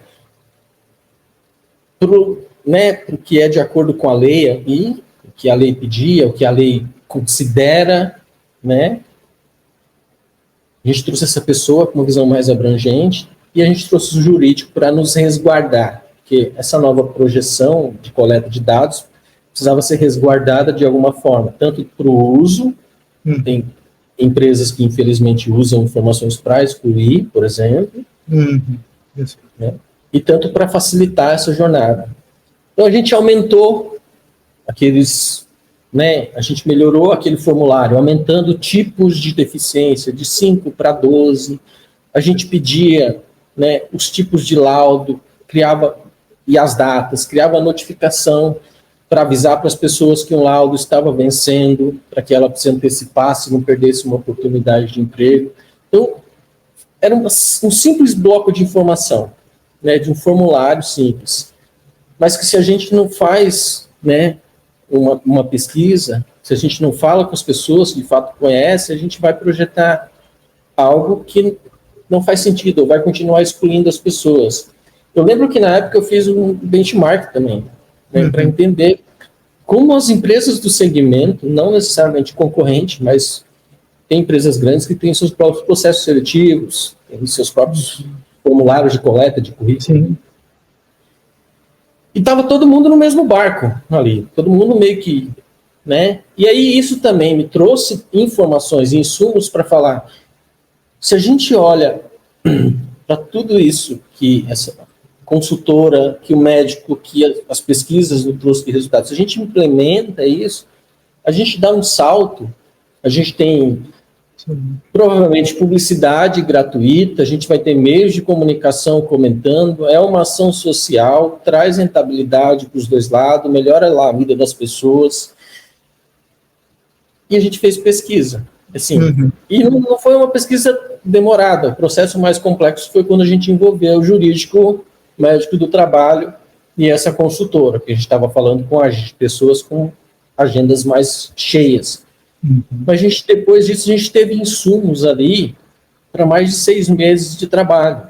para o que é de acordo com a lei e o que a lei pedia, o que a lei considera, né? A gente trouxe essa pessoa com uma visão mais abrangente e a gente trouxe o jurídico para nos resguardar, porque essa nova projeção de coleta de dados precisava ser resguardada de alguma forma, tanto para o uso, tem empresas que infelizmente usam informações para excluir, por exemplo, né, e tanto para facilitar essa jornada. Então a gente aumentou a gente melhorou aquele formulário, aumentando tipos de deficiência, de 5 para 12, a gente pedia, né, os tipos de laudo, e as datas, criava notificação para avisar para as pessoas que um laudo estava vencendo, para que ela se antecipasse, não perdesse uma oportunidade de emprego. Então, era um simples bloco de informação, né, de um formulário simples. Mas que se a gente não faz, né, uma pesquisa, se a gente não fala com as pessoas que de fato conhecem, a gente vai projetar algo que não faz sentido, ou vai continuar excluindo as pessoas. Eu lembro que na época eu fiz um benchmark também, né, para entender como as empresas do segmento, não necessariamente concorrente, mas tem empresas grandes que têm seus próprios processos seletivos, têm seus próprios formulários de coleta de currículo. Sim. E estava todo mundo no mesmo barco ali, todo mundo meio que, né? E aí isso também me trouxe informações e insumos para falar, se a gente olha para tudo isso que essa consultora, que o médico, que as pesquisas nos trouxe de resultados, se a gente implementa isso, a gente dá um salto, a gente tem Sim. Provavelmente publicidade gratuita, a gente vai ter meios de comunicação comentando, é uma ação social, traz rentabilidade para os dois lados, melhora lá a vida das pessoas. E a gente fez pesquisa, assim, e não foi uma pesquisa demorada, o processo mais complexo foi quando a gente envolveu o jurídico, médico do trabalho e essa consultora, que a gente estava falando com as pessoas com agendas mais cheias. Mas depois disso, a gente teve insumos ali para mais de 6 meses de trabalho.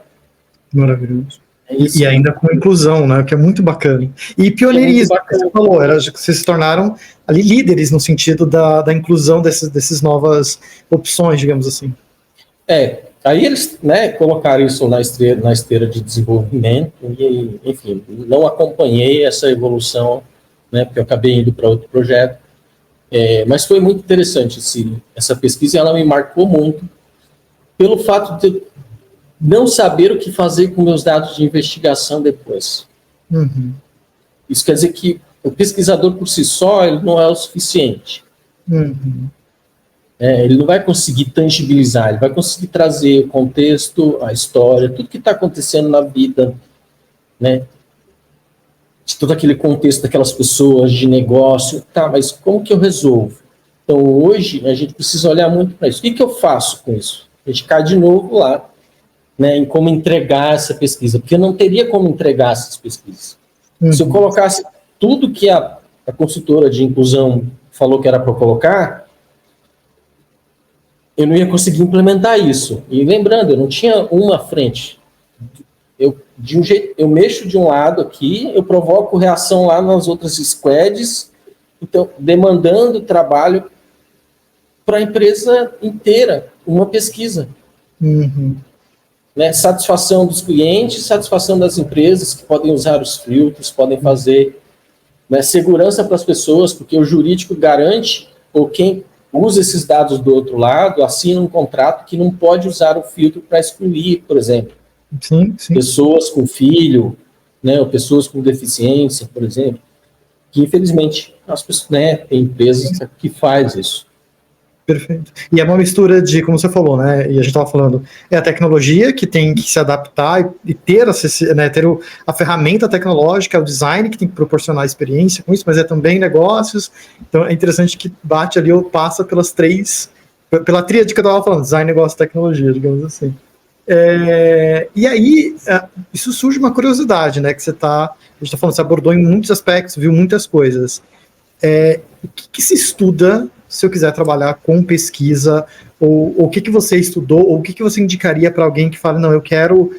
Maravilhoso. É isso, E ainda com inclusão, né? Que é muito bacana. E pioneirismo, que você falou, vocês se tornaram ali líderes no sentido da inclusão dessas novas opções, digamos assim. Aí eles, né, colocaram isso na esteira de desenvolvimento e, enfim, não acompanhei essa evolução, né, porque eu acabei indo para outro projeto. Mas foi muito interessante essa pesquisa, ela me marcou muito pelo fato de não saber o que fazer com meus dados de investigação depois. Isso quer dizer que o pesquisador por si só ele não é o suficiente. Ele não vai conseguir tangibilizar, ele vai conseguir trazer o contexto, a história, tudo que está acontecendo na vida, né? De todo aquele contexto daquelas pessoas, de negócio, tá, mas como que eu resolvo? Então, hoje, a gente precisa olhar muito para isso. O que eu faço com isso? A gente cai de novo lá, né, em como entregar essa pesquisa, porque eu não teria como entregar essas pesquisas. Se eu colocasse tudo que a consultora de inclusão falou que era para eu colocar, eu não ia conseguir implementar isso. E lembrando, eu não tinha uma frente. Eu mexo de um lado aqui, eu provoco reação lá nas outras squads, então, demandando trabalho para a empresa inteira, uma pesquisa. Né? Satisfação dos clientes, satisfação das empresas que podem usar os filtros, podem fazer, né, segurança para as pessoas, porque o jurídico garante, ou quem usa esses dados do outro lado, assina um contrato que não pode usar o filtro para excluir, por exemplo. Sim. Pessoas com filho, né, ou pessoas com deficiência, por exemplo, que infelizmente as pessoas, né, tem empresas que faz isso. Perfeito. E é uma mistura de, como você falou, né? E a gente estava falando, é a tecnologia que tem que se adaptar e ter, né, ter a ferramenta tecnológica, o design que tem que proporcionar experiência com isso, mas é também negócios. Então é interessante que bate ali ou passa pelas três, pela tríade que eu estava falando, design, negócio, tecnologia, digamos assim. E aí, isso surge uma curiosidade, né? Que a gente está falando, você abordou em muitos aspectos, viu muitas coisas. O que se estuda se eu quiser trabalhar com pesquisa, ou o que você estudou, ou o que você indicaria para alguém que fala, não, eu quero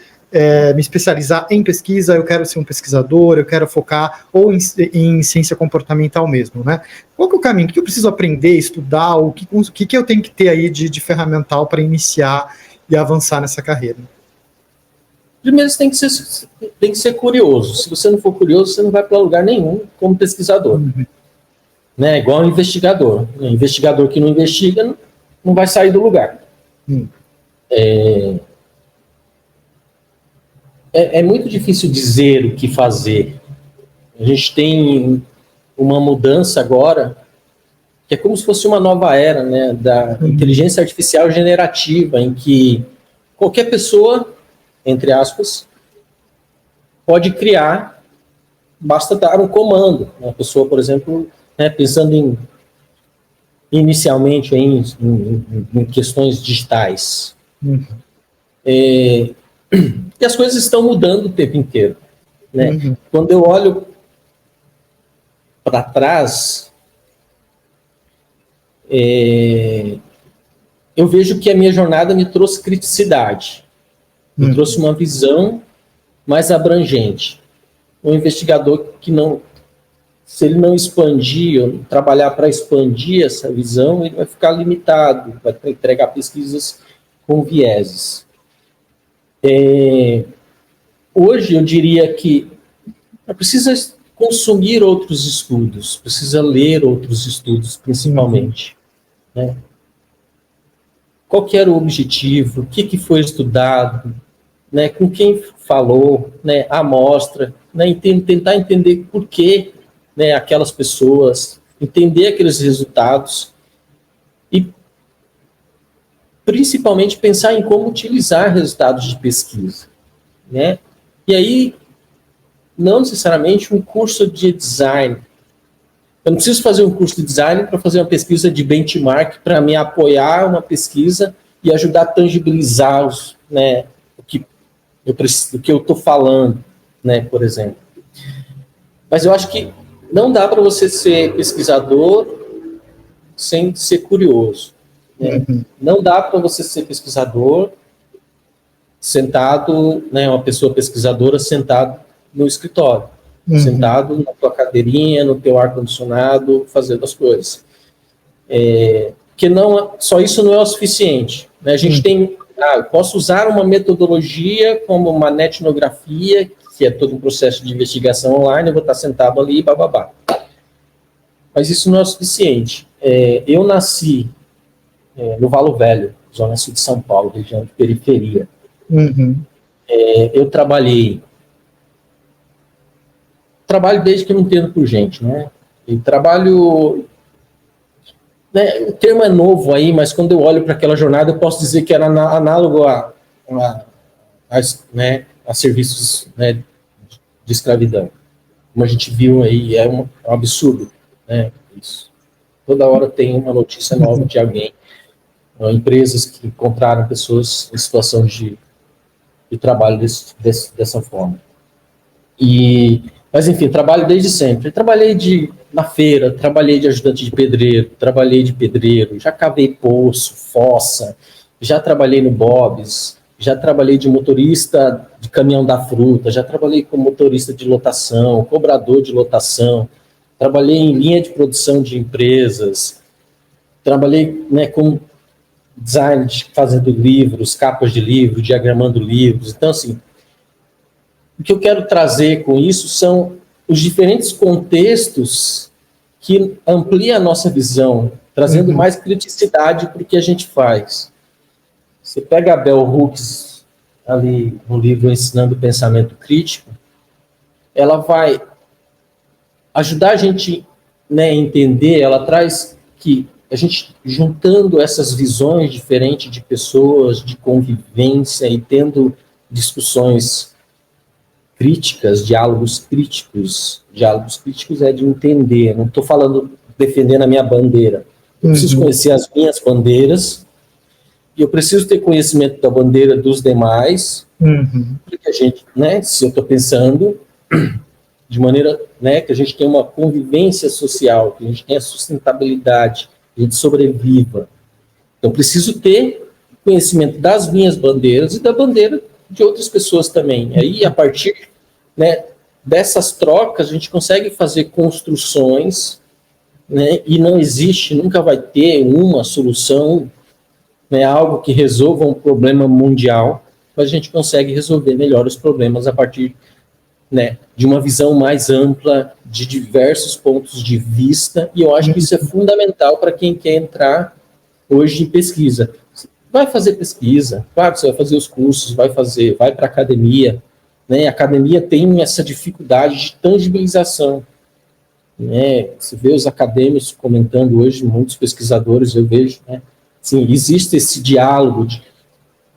me especializar em pesquisa, eu quero ser um pesquisador, eu quero focar ou em ciência comportamental mesmo, né? Qual que é o caminho? O que eu preciso aprender, estudar, o que eu tenho que ter aí de ferramental para iniciar e avançar nessa carreira? Primeiro, você tem que ser curioso. Se você não for curioso, você não vai para lugar nenhum como pesquisador. Né? Igual um investigador. Um investigador que não investiga não vai sair do lugar. É muito difícil dizer o que fazer. A gente tem uma mudança agora que é como se fosse uma nova era, né, da inteligência artificial generativa, em que qualquer pessoa, entre aspas, pode criar, basta dar um comando. Uma pessoa, por exemplo, né, pensando inicialmente em questões digitais. E as coisas estão mudando o tempo inteiro. Né? Quando eu olho para trás, eu vejo que a minha jornada me trouxe criticidade, me trouxe uma visão mais abrangente. Um investigador que não, se ele não expandir, ou trabalhar para expandir essa visão, ele vai ficar limitado, vai entregar pesquisas com vieses. Hoje eu diria que precisa consumir outros estudos, precisa ler outros estudos, principalmente. Né? Qual que era o objetivo, o que foi estudado, né? Com quem falou, né? A amostra, né? Tentar entender por que, né, aquelas pessoas, entender aqueles resultados e principalmente pensar em como utilizar resultados de pesquisa, né? E aí, não necessariamente um curso de design. Eu não preciso fazer um curso de design para fazer uma pesquisa de benchmark para me apoiar uma pesquisa e ajudar a tangibilizar né, o que eu estou falando, né, por exemplo. Mas eu acho que não dá para você ser pesquisador sem ser curioso. Né? Não dá para você ser pesquisador sentado, né, uma pessoa pesquisadora sentado no escritório, sentado na tua cadeirinha, no teu ar-condicionado, fazendo as coisas. Porque só isso não é o suficiente. Né? A gente tem... eu posso usar uma metodologia como uma etnografia, que é todo um processo de investigação online, eu vou estar sentado ali, bababá. Mas isso não é o suficiente. Eu nasci no Valo Velho, zona sul de São Paulo, região de periferia. Eu trabalho desde que eu me entendo por gente, né? E trabalho... Né, o termo é novo aí, mas quando eu olho para aquela jornada, eu posso dizer que era análogo a serviços, né, de escravidão. Como a gente viu aí, é um absurdo, né? Isso. Toda hora tem uma notícia nova de alguém, empresas que encontraram pessoas em situação de trabalho dessa forma. Mas, enfim, trabalho desde sempre. Eu trabalhei na feira, trabalhei de ajudante de pedreiro, trabalhei de pedreiro, já cavei poço, fossa, já trabalhei no Bob's, já trabalhei de motorista de caminhão da fruta, já trabalhei como motorista de lotação, cobrador de lotação, trabalhei em linha de produção de empresas, trabalhei, né, com design, fazendo livros, capas de livro, diagramando livros. Então, assim, o que eu quero trazer com isso são os diferentes contextos que ampliam a nossa visão, trazendo mais criticidade para o que a gente faz. Você pega a Bell Hooks, ali no livro Ensinando o Pensamento Crítico, ela vai ajudar a gente, né, a entender, ela traz que a gente, juntando essas visões diferentes de pessoas, de convivência e tendo discussões críticas, diálogos críticos é de entender, não estou falando defendendo a minha bandeira, eu preciso conhecer as minhas bandeiras, e eu preciso ter conhecimento da bandeira dos demais, porque a gente, né, se eu estou pensando de maneira, né, que a gente tenha uma convivência social, que a gente tenha sustentabilidade, que a gente sobreviva. Então, preciso ter conhecimento das minhas bandeiras e da bandeira de outras pessoas também. Aí, a partir, né, dessas trocas, a gente consegue fazer construções, né, e não existe, nunca vai ter uma solução, né, algo que resolva um problema mundial, mas a gente consegue resolver melhor os problemas a partir, né, de uma visão mais ampla, de diversos pontos de vista, e eu acho que isso é fundamental para quem quer entrar hoje em pesquisa. Vai fazer pesquisa, claro, você vai fazer os cursos, vai para a academia, né? A academia tem essa dificuldade de tangibilização, né? Você vê os acadêmicos comentando hoje, muitos pesquisadores, eu vejo, né? Sim, existe esse diálogo de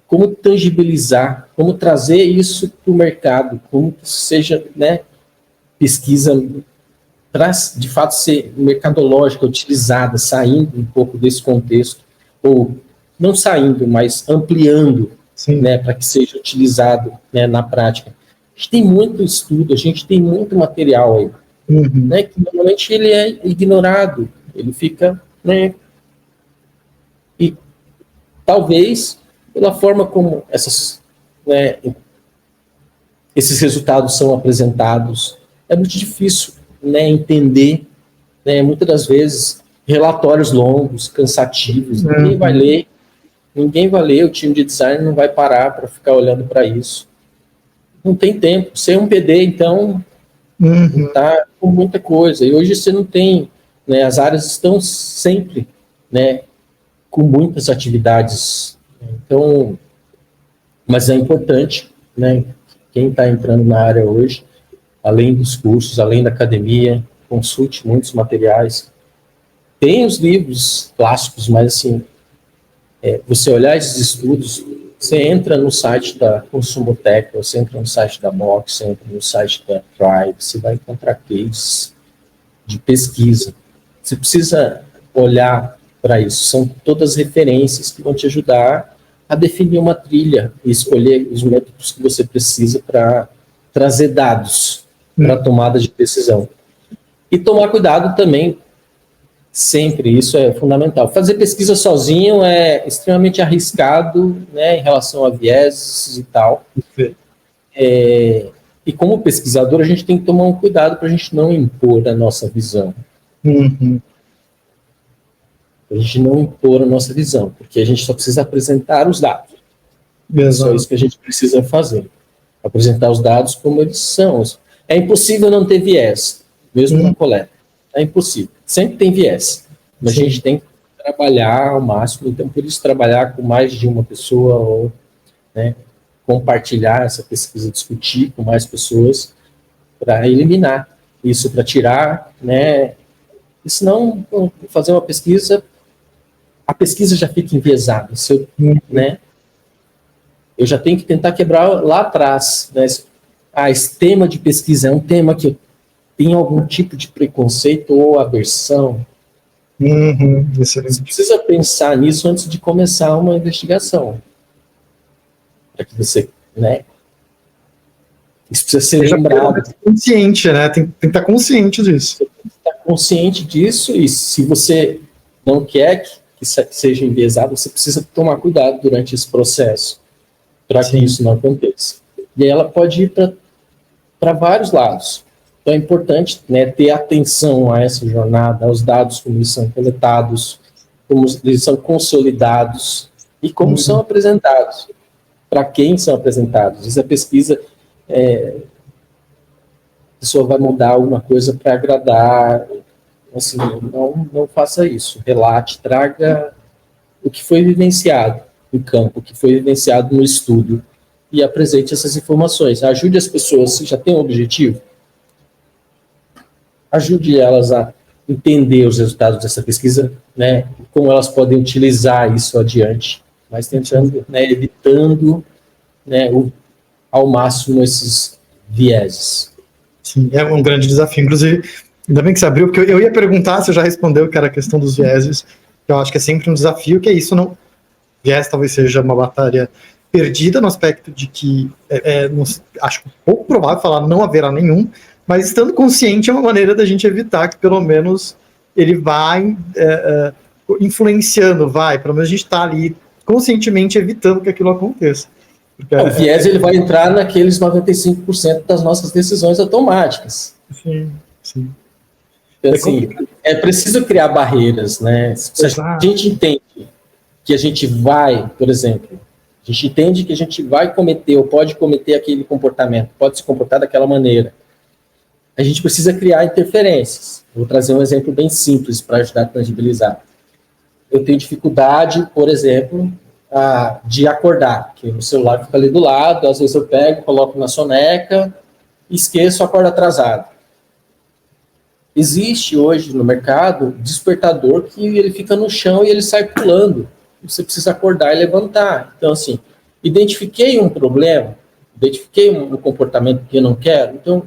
como tangibilizar, como trazer isso para o mercado, como que seja, né, pesquisa para, de fato, ser mercadológica, utilizada, saindo um pouco desse contexto, ou não saindo, mas ampliando, né, para que seja utilizado, né, na prática. A gente tem muito estudo, a gente tem muito material aí, né, que normalmente ele é ignorado, ele fica, né, e talvez pela forma como né, esses resultados são apresentados, é muito difícil, né, entender, né, muitas das vezes relatórios longos, cansativos, ninguém vai ler, o time de design não vai parar para ficar olhando para isso. Não tem tempo. Ser um PD, então, está com muita coisa. E hoje você não tem, né, as áreas estão sempre, né, com muitas atividades. Então, mas é importante, né, quem está entrando na área hoje, além dos cursos, além da academia, consulte muitos materiais. Tem os livros clássicos, mas assim, você olhar esses estudos, você entra no site da Consumotec, você entra no site da Mox, você entra no site da Tribe, você vai encontrar cases de pesquisa. Você precisa olhar para isso. São todas referências que vão te ajudar a definir uma trilha e escolher os métodos que você precisa para trazer dados para a tomada de decisão. E tomar cuidado também, sempre, isso é fundamental. Fazer pesquisa sozinho é extremamente arriscado, né, em relação a vieses e tal. E como pesquisador, a gente tem que tomar um cuidado para a gente não impor a nossa visão. A gente não impor a nossa visão, porque a gente só precisa apresentar os dados. É só isso que a gente precisa fazer. Apresentar os dados como eles são. É impossível não ter viés, mesmo na coleta. É impossível. Sempre tem viés. Mas a gente tem que trabalhar ao máximo, então por isso trabalhar com mais de uma pessoa, ou, né, compartilhar essa pesquisa, discutir com mais pessoas, para eliminar isso, para tirar, né, e senão, fazer uma pesquisa, a pesquisa já fica enviesada, né, eu já tenho que tentar quebrar lá atrás, né, esse tema de pesquisa é um tema que eu tenho algum tipo de preconceito ou aversão. Você precisa pensar nisso antes de começar uma investigação. Para que você, né? Isso precisa ser lembrado. Consciente, né? Tem que estar consciente disso. Você tem que estar consciente disso, e se você não quer que seja enviesado, você precisa tomar cuidado durante esse processo, para que isso não aconteça. E aí ela pode ir para vários lados. Então é importante, né, ter atenção a essa jornada, aos dados, como eles são coletados, como eles são consolidados e como são apresentados. Para quem são apresentados. Às vezes a pesquisa, a pessoa vai mudar alguma coisa para agradar. Assim, não faça isso. Relate, traga o que foi vivenciado em campo, o que foi vivenciado no estudo, e apresente essas informações. Ajude as pessoas, se já tem um objetivo, ajude elas a entender os resultados dessa pesquisa, né, como elas podem utilizar isso adiante, mas tentando, né, evitando, né, ao máximo esses vieses. Sim, é um grande desafio. Inclusive, ainda bem que você abriu, porque eu ia perguntar, você já respondeu, que era a questão dos vieses, que eu acho que é sempre um desafio, que é isso, não... Viés talvez seja uma batalha perdida no aspecto de que, acho pouco provável falar não haverá nenhum, mas estando consciente é uma maneira da gente evitar que pelo menos ele vai influenciando, pelo menos a gente está ali conscientemente evitando que aquilo aconteça. Porque, o viés ele vai entrar naqueles 95% das nossas decisões automáticas. Sim. Então, assim, é preciso criar barreiras, né? Se a gente entende que a gente vai, por exemplo, a gente entende que a gente vai cometer ou pode cometer aquele comportamento, pode se comportar daquela maneira, a gente precisa criar interferências. Vou trazer um exemplo bem simples para ajudar a tangibilizar. Eu tenho dificuldade, por exemplo, de acordar, que o celular fica ali do lado, às vezes eu pego, coloco na soneca, esqueço, acordo atrasado. Existe hoje no mercado despertador que ele fica no chão e ele sai pulando. Você precisa acordar e levantar. Então, assim, identifiquei um problema, identifiquei um comportamento que eu não quero, então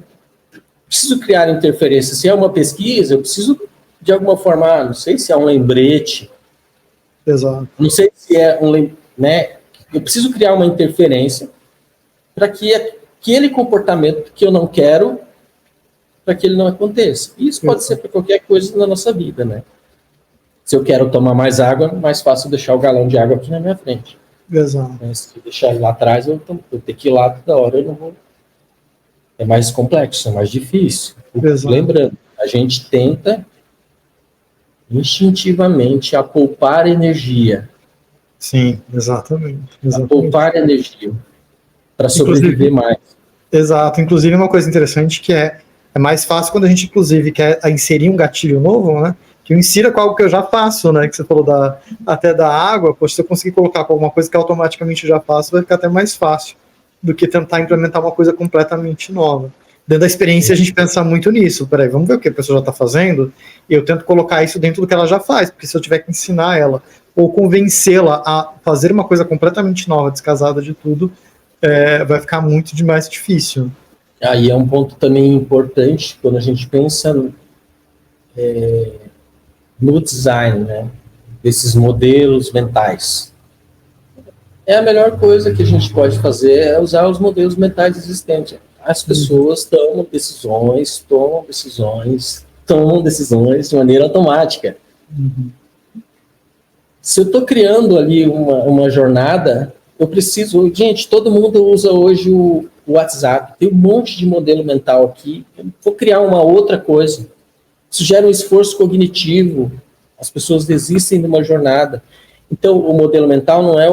preciso criar interferência. Se é uma pesquisa, eu preciso, de alguma forma, não sei se é um lembrete, Exato. não sei se é né? Eu preciso criar uma interferência para que aquele comportamento que eu não quero, para que ele não aconteça. E isso pode ser para qualquer coisa na nossa vida, né? Se eu quero tomar mais água, é mais fácil deixar o galão de água aqui na minha frente. Exato. Se eu deixar ele lá atrás, eu tenho que ir lá toda hora, eu não vou. É mais complexo, é mais difícil. Lembrando, a gente tenta instintivamente a poupar energia. Sim, exatamente. A poupar energia para sobreviver mais. Exato. Inclusive, uma coisa interessante que é mais fácil quando a gente, inclusive, quer inserir um gatilho novo, né? Que eu insira com algo que eu já faço, né? Que você falou até da água. Poxa, se eu conseguir colocar com alguma coisa que automaticamente eu já faço, vai ficar até mais fácil do que tentar implementar uma coisa completamente nova. Dentro da experiência, a gente pensa muito nisso. Peraí, vamos ver o que a pessoa já está fazendo, e eu tento colocar isso dentro do que ela já faz, porque se eu tiver que ensinar ela ou convencê-la a fazer uma coisa completamente nova, descasada de tudo, vai ficar muito mais difícil. Aí é um ponto também importante quando a gente pensa no design, né, desses modelos mentais. A melhor coisa que a gente pode fazer é usar os modelos mentais existentes. As pessoas tomam decisões de maneira automática. Se eu estou criando ali uma jornada, eu preciso... Gente, todo mundo usa hoje o WhatsApp. Tem um monte de modelo mental aqui. Eu vou criar uma outra coisa. Isso gera um esforço cognitivo. As pessoas desistem de uma jornada. Então, o modelo mental não é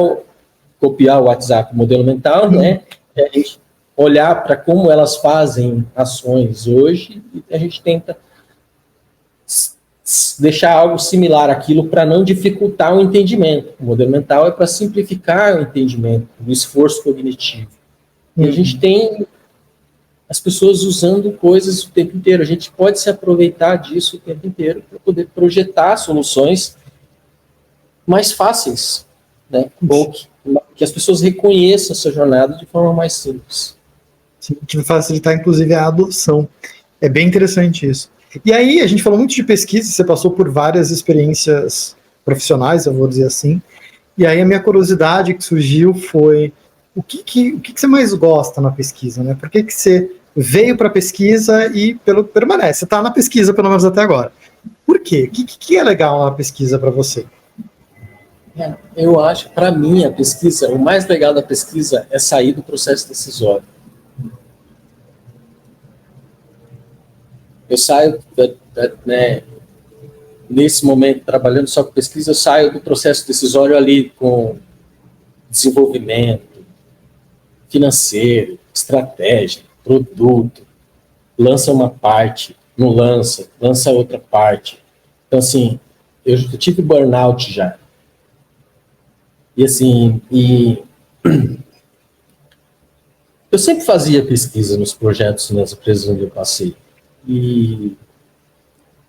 copiar o WhatsApp. O modelo mental, né, é a gente olhar para como elas fazem ações hoje e a gente tenta deixar algo similar àquilo para não dificultar o entendimento. O modelo mental é para simplificar o entendimento, o esforço cognitivo. E a gente tem as pessoas usando coisas o tempo inteiro. A gente pode se aproveitar disso o tempo inteiro para poder projetar soluções mais fáceis, né? Ou que as pessoas reconheçam essa jornada de forma mais simples. Sim, que facilitar, inclusive, a adoção. É bem interessante isso. E aí, a gente falou muito de pesquisa, você passou por várias experiências profissionais, eu vou dizer assim, e aí a minha curiosidade que surgiu foi o que você mais gosta na pesquisa, né? Por que você veio para a pesquisa e permanece? Você está na pesquisa, pelo menos até agora. Por quê? O que é legal na pesquisa para você? Eu acho, para mim, a pesquisa, o mais legal da pesquisa é sair do processo decisório. Eu saio, né, nesse momento, trabalhando só com pesquisa, eu saio do processo decisório ali com desenvolvimento financeiro, estratégia, produto, lança uma parte, não lança, lança outra parte. Então, assim, eu tive burnout já. E assim, eu sempre fazia pesquisa nos projetos nas empresas onde eu passei.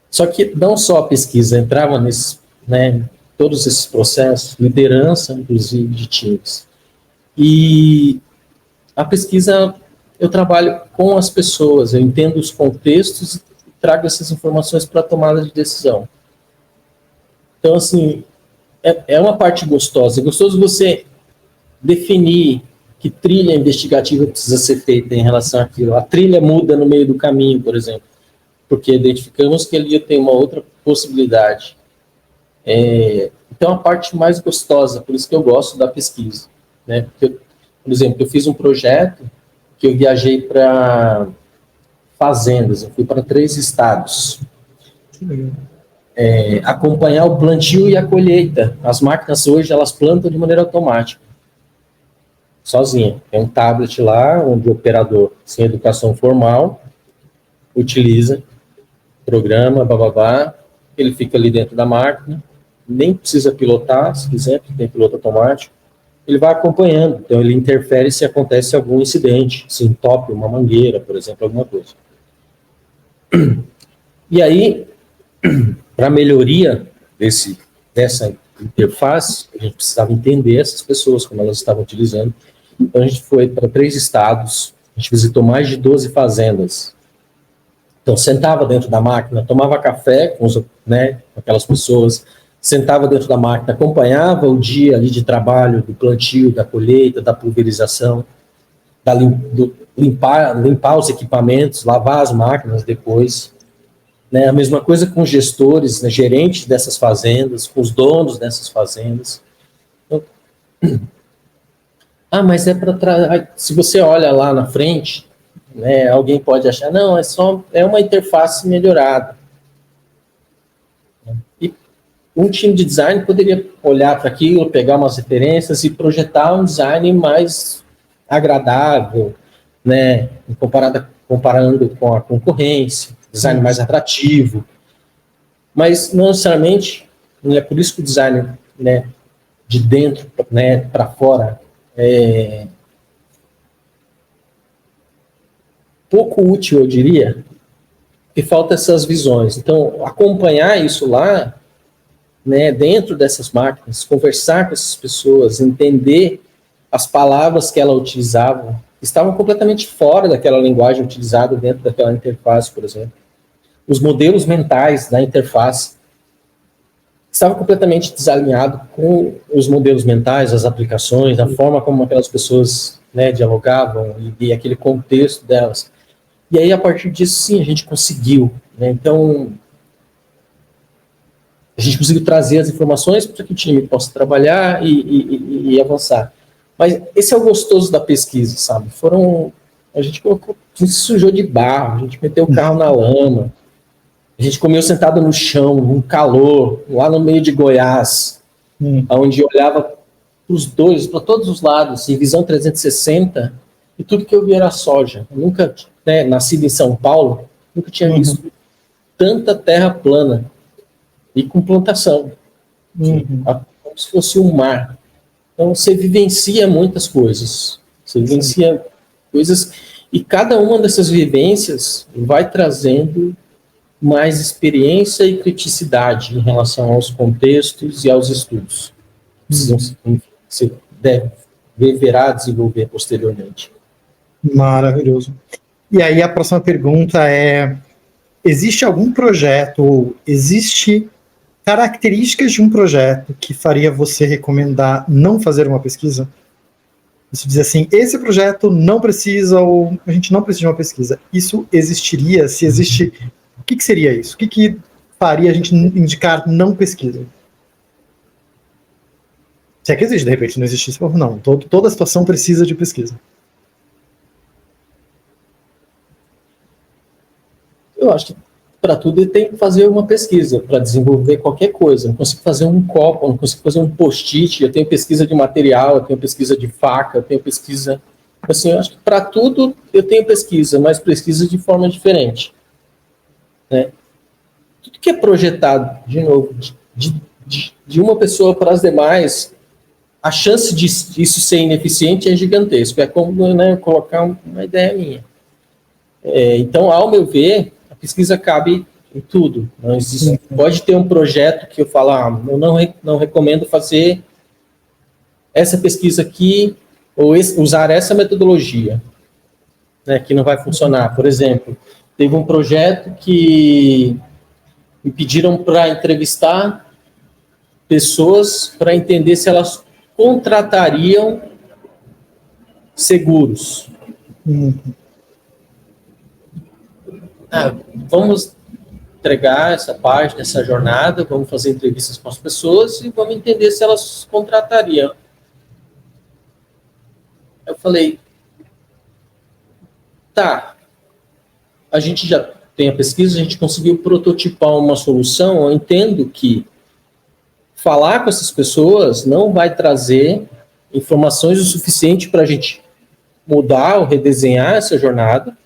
Só que não só a pesquisa, entrava nesse, né, todos esses processos, liderança, inclusive, de times. E a pesquisa, eu trabalho com as pessoas, eu entendo os contextos e trago essas informações para a tomada de decisão. Então, assim, é uma parte gostosa. É gostoso você definir que trilha investigativa precisa ser feita em relação àquilo. A trilha muda no meio do caminho, por exemplo, porque identificamos que ali tem uma outra possibilidade. Então, a parte mais gostosa, por isso que eu gosto da pesquisa, né? Porque, por exemplo, eu fiz um projeto que eu viajei para fazendas, eu fui para 3 estados. Acompanhar o plantio e a colheita. As máquinas hoje, elas plantam de maneira automática, sozinha. Tem um tablet lá, onde o operador, sem educação formal, utiliza, programa, bababá, ele fica ali dentro da máquina, nem precisa pilotar, se quiser, porque tem piloto automático, ele vai acompanhando, então ele interfere se acontece algum incidente, se entope uma mangueira, por exemplo, alguma coisa. E aí, para melhoria dessa interface, a gente precisava entender essas pessoas, como elas estavam utilizando. Então, a gente foi para 3 estados, a gente visitou mais de 12 fazendas. Então, sentava dentro da máquina, tomava café com aquelas pessoas, sentava dentro da máquina, acompanhava o dia ali de trabalho, do plantio, da colheita, da pulverização, limpar os equipamentos, lavar as máquinas depois. Né, a mesma coisa com os gestores, né, gerentes dessas fazendas, com os donos dessas fazendas. Então, mas se você olha lá na frente, né, alguém pode achar, não, é uma interface melhorada. E um time de design poderia olhar para aquilo, pegar umas referências e projetar um design mais agradável, né, comparando com a concorrência, design mais atrativo, mas não necessariamente, é por isso que o design, né, de dentro, né, para fora é pouco útil, eu diria, e falta essas visões. Então, acompanhar isso lá né, dentro dessas máquinas, conversar com essas pessoas, entender as palavras que ela utilizava, estavam completamente fora daquela linguagem utilizada dentro daquela interface, por exemplo. Os modelos mentais da interface estavam completamente desalinhados com os modelos mentais, as aplicações, a forma como aquelas pessoas, né, dialogavam e aquele contexto delas. E aí, a partir disso, sim, a gente conseguiu, né? Então, a gente conseguiu trazer as informações para que o time possa trabalhar e avançar. Mas esse é o gostoso da pesquisa, sabe? A gente se sujou de barro, a gente meteu o carro na lama, a gente comeu sentado no chão, num calor, lá no meio de Goiás, onde olhava para todos os lados, em visão 360, e tudo que eu vi era soja. Eu nunca, né, nascido em São Paulo, nunca tinha visto tanta terra plana e com plantação, como se fosse um mar. Então, você vivencia muitas coisas. Você vivencia coisas, e cada uma dessas vivências vai trazendo mais experiência e criticidade em relação aos contextos e aos estudos. Você deverá desenvolver posteriormente. Maravilhoso. E aí a próxima pergunta é: existe algum projeto, ou existe características de um projeto que faria você recomendar não fazer uma pesquisa? Você diz assim, esse projeto não precisa, ou a gente não precisa de uma pesquisa. Isso existiria? Se existe, o que seria isso? O que faria a gente indicar não pesquisa? Se é que existe, de repente não existisse, não. Toda situação precisa de pesquisa. Eu acho que para tudo ele tem que fazer uma pesquisa para desenvolver qualquer coisa. Não consigo fazer um copo, não consigo fazer um post-it. Eu tenho pesquisa de material, eu tenho pesquisa de faca, eu tenho pesquisa. Assim, eu acho que para tudo eu tenho pesquisa, mas pesquisa de forma diferente, né? Tudo que é projetado, de novo, de uma pessoa para as demais, a chance disso ser ineficiente é gigantesca. É como, né, colocar uma ideia minha. Então, ao meu ver, a pesquisa cabe em tudo. Não existe, pode ter um projeto que eu falo, eu não recomendo fazer essa pesquisa aqui, ou usar essa metodologia, né, que não vai funcionar. Por exemplo, teve um projeto que me pediram para entrevistar pessoas para entender se elas contratariam seguros. Vamos entregar essa parte dessa jornada, vamos fazer entrevistas com as pessoas e vamos entender se elas contratariam. Eu falei, tá, a gente já tem a pesquisa, a gente conseguiu prototipar uma solução, eu entendo que falar com essas pessoas não vai trazer informações o suficiente para a gente mudar ou redesenhar essa jornada.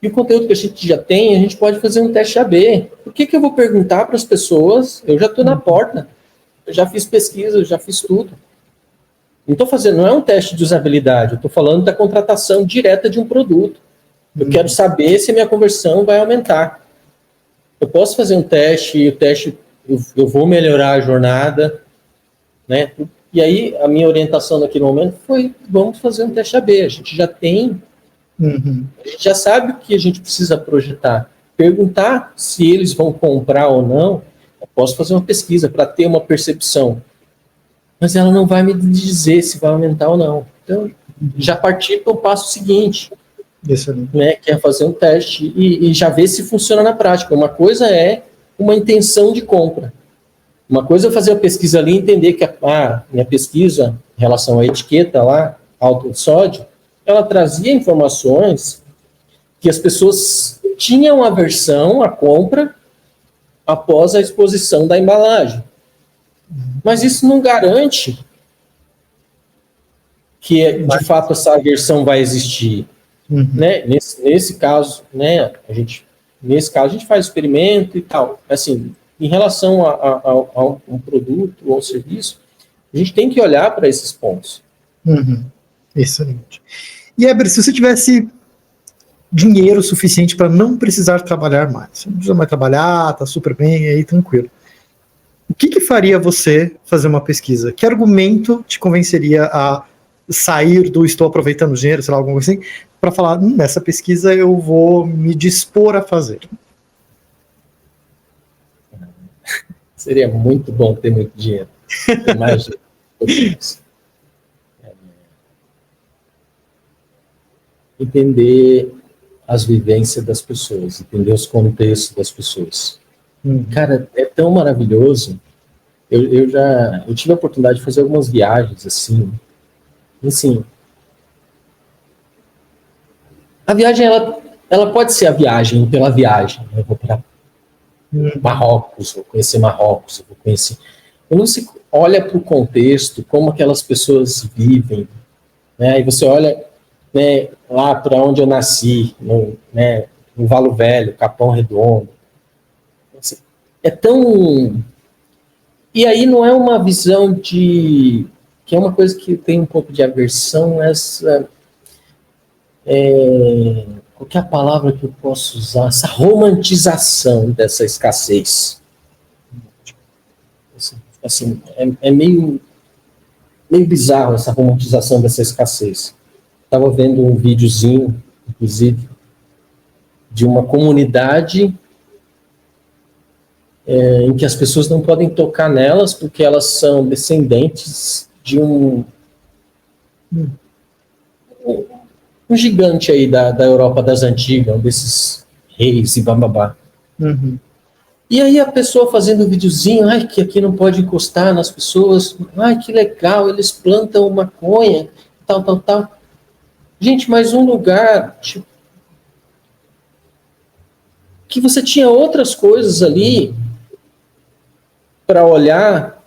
E o conteúdo que a gente já tem, a gente pode fazer um teste AB. Por que eu vou perguntar para as pessoas? Eu já estou na porta, eu já fiz pesquisa, eu já fiz tudo. Não é um teste de usabilidade, eu estou falando da contratação direta de um produto. Eu quero saber se a minha conversão vai aumentar. Eu posso fazer um teste, e o teste eu vou melhorar a jornada, né? E aí a minha orientação naquele momento foi, vamos fazer um teste AB. A gente já tem, a gente já sabe o que a gente precisa projetar. Perguntar se eles vão comprar ou não, eu posso fazer uma pesquisa para ter uma percepção. Mas ela não vai me dizer se vai aumentar ou não. Então, já partir para o passo seguinte, né, que é fazer um teste e já ver se funciona na prática. Uma coisa é uma intenção de compra. Uma coisa é fazer a pesquisa ali e entender que minha pesquisa em relação à etiqueta lá, álcool de sódio, ela trazia informações que as pessoas tinham aversão à compra após a exposição da embalagem. Mas isso não garante que, de fato, essa aversão vai existir. Né? Nesse caso, né, a gente faz experimento e tal. Assim, em relação a um produto ou um serviço, a gente tem que olhar para esses pontos. Excelente. E, Eber, se você tivesse dinheiro suficiente para não precisar trabalhar mais, você não precisa mais trabalhar, tá super bem, aí tranquilo. o que faria você fazer uma pesquisa? Que argumento te convenceria a sair do estou aproveitando dinheiro, sei lá, alguma coisa assim, para falar, nessa pesquisa eu vou me dispor a fazer? Seria muito bom ter muito dinheiro. Ter mais dinheiro. Entender as vivências das pessoas, entender os contextos das pessoas. Cara, é tão maravilhoso. Eu tive a oportunidade de fazer algumas viagens, assim. Assim, a viagem, ela pode ser a viagem pela viagem. Eu vou para Marrocos, vou conhecer Marrocos, vou conhecer... Quando você olha para o contexto, como aquelas pessoas vivem, né? E você olha, né, lá para onde eu nasci, no Valo Velho, Capão Redondo. É tão... E aí não é uma visão de... que é uma coisa que tem um pouco de aversão, essa... qual que é a palavra que eu posso usar? Essa romantização dessa escassez. Assim, é meio bizarro essa romantização dessa escassez. Estava vendo um videozinho, inclusive, de uma comunidade em que as pessoas não podem tocar nelas porque elas são descendentes de um gigante aí da Europa das antigas, um desses reis e bababá. E aí a pessoa fazendo um videozinho, ai, que aqui não pode encostar nas pessoas, ai, que legal, eles plantam maconha, tal, tal, tal. Gente, mas um lugar, tipo, que você tinha outras coisas ali para olhar,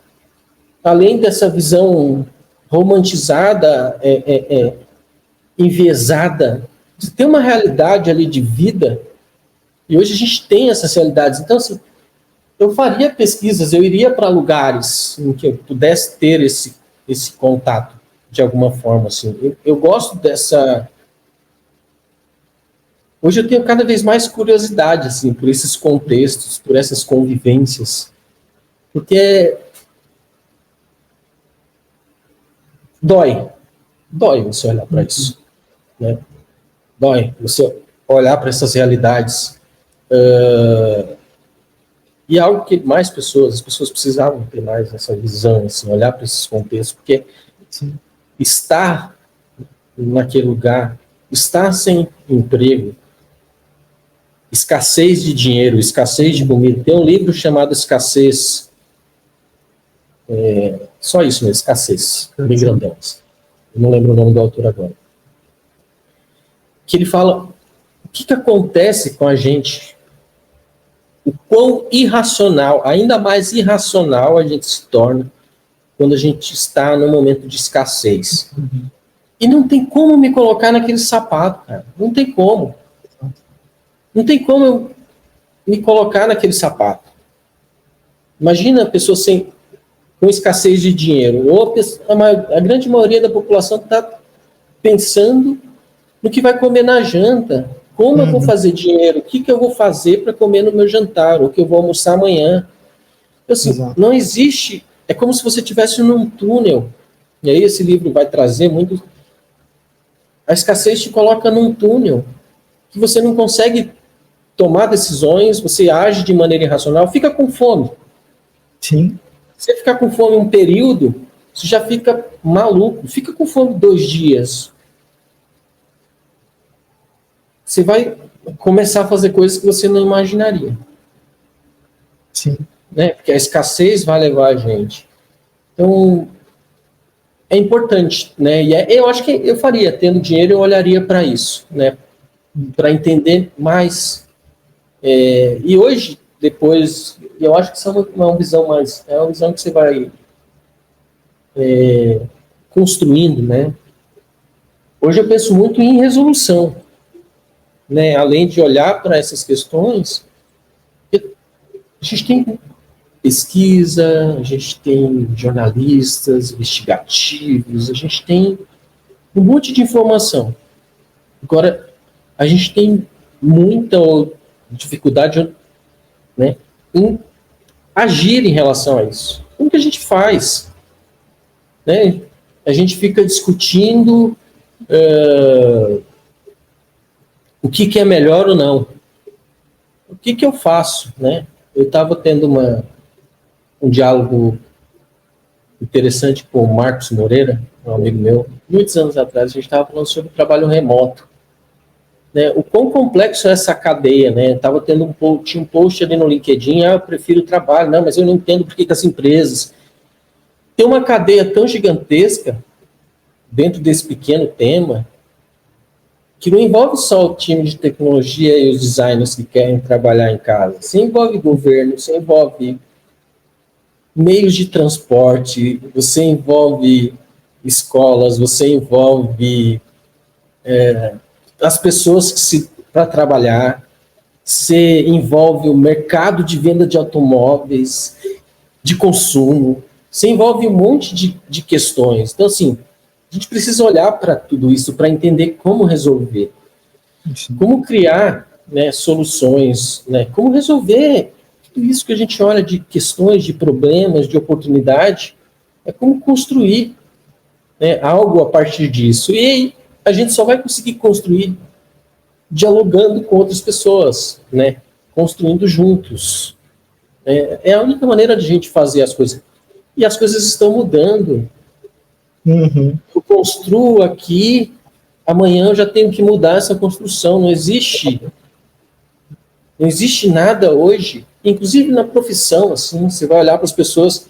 além dessa visão romantizada, enviesada, de ter uma realidade ali de vida, e hoje a gente tem essas realidades. Então, assim, eu faria pesquisas, eu iria para lugares em que eu pudesse ter esse contato, de alguma forma, assim. Eu gosto dessa... Hoje eu tenho cada vez mais curiosidade, assim, por esses contextos, por essas convivências, porque dói você olhar para isso, né? Dói você olhar para essas realidades, e algo que mais as pessoas precisavam ter mais essa visão, assim, olhar para esses contextos, porque estar naquele lugar, estar sem emprego, escassez de dinheiro, escassez de comida. Tem um livro chamado Escassez, só isso mesmo, Escassez, bem grandão. Eu não lembro o nome do autor agora. Que ele fala o que acontece com a gente, o quão irracional, ainda mais irracional a gente se torna quando a gente está num momento de escassez. E não tem como me colocar naquele sapato, cara. Não tem como. Não tem como eu me colocar naquele sapato. Imagina a pessoa com escassez de dinheiro, ou a grande maioria da população está pensando no que vai comer na janta. Como eu vou fazer dinheiro? O que eu vou fazer para comer no meu jantar? O que eu vou almoçar amanhã? Assim, não existe... É como se você estivesse num túnel. E aí esse livro vai trazer muito... A escassez te coloca num túnel que você não consegue tomar decisões, você age de maneira irracional, fica com fome. Sim. Se você ficar com fome um período, você já fica maluco. Fica com fome 2 dias. Você vai começar a fazer coisas que você não imaginaria. Sim. Né? Porque a escassez vai levar a gente. Então, é importante, né? E eu acho que eu faria, tendo dinheiro, eu olharia para isso, né? Para entender mais. E hoje, depois, eu acho que isso é uma visão mais... É uma visão que você vai construindo, né? Hoje eu penso muito em resolução, né? Além de olhar para essas questões, a gente tem pesquisa, a gente tem jornalistas investigativos, a gente tem um monte de informação. Agora, a gente tem muita dificuldade, né, em agir em relação a isso. Como que a gente faz? Né? A gente fica discutindo o que é melhor ou não. O que eu faço? Né? Eu estava tendo um diálogo interessante com o Marcos Moreira, um amigo meu, muitos anos atrás. A gente estava falando sobre trabalho remoto. Né, o quão complexo é essa cadeia, né? Tava tendo tinha um post ali no LinkedIn, eu prefiro o trabalho, não, mas eu não entendo por que as empresas tem uma cadeia tão gigantesca dentro desse pequeno tema que não envolve só o time de tecnologia e os designers que querem trabalhar em casa. Você envolve governo, você envolve meios de transporte, você envolve escolas, você envolve as pessoas para trabalhar, você envolve o mercado de venda de automóveis, de consumo, você envolve um monte de questões. Então, assim, a gente precisa olhar para tudo isso para entender como resolver, como criar, né, soluções, né, como resolver tudo isso que a gente olha de questões, de problemas, de oportunidade, é como construir, né, algo a partir disso. E aí, a gente só vai conseguir construir dialogando com outras pessoas, né? Construindo juntos. É a única maneira de a gente fazer as coisas. E as coisas estão mudando. Uhum. Eu construo aqui, amanhã eu já tenho que mudar essa construção. Não existe nada hoje, inclusive na profissão, assim, você vai olhar para as pessoas,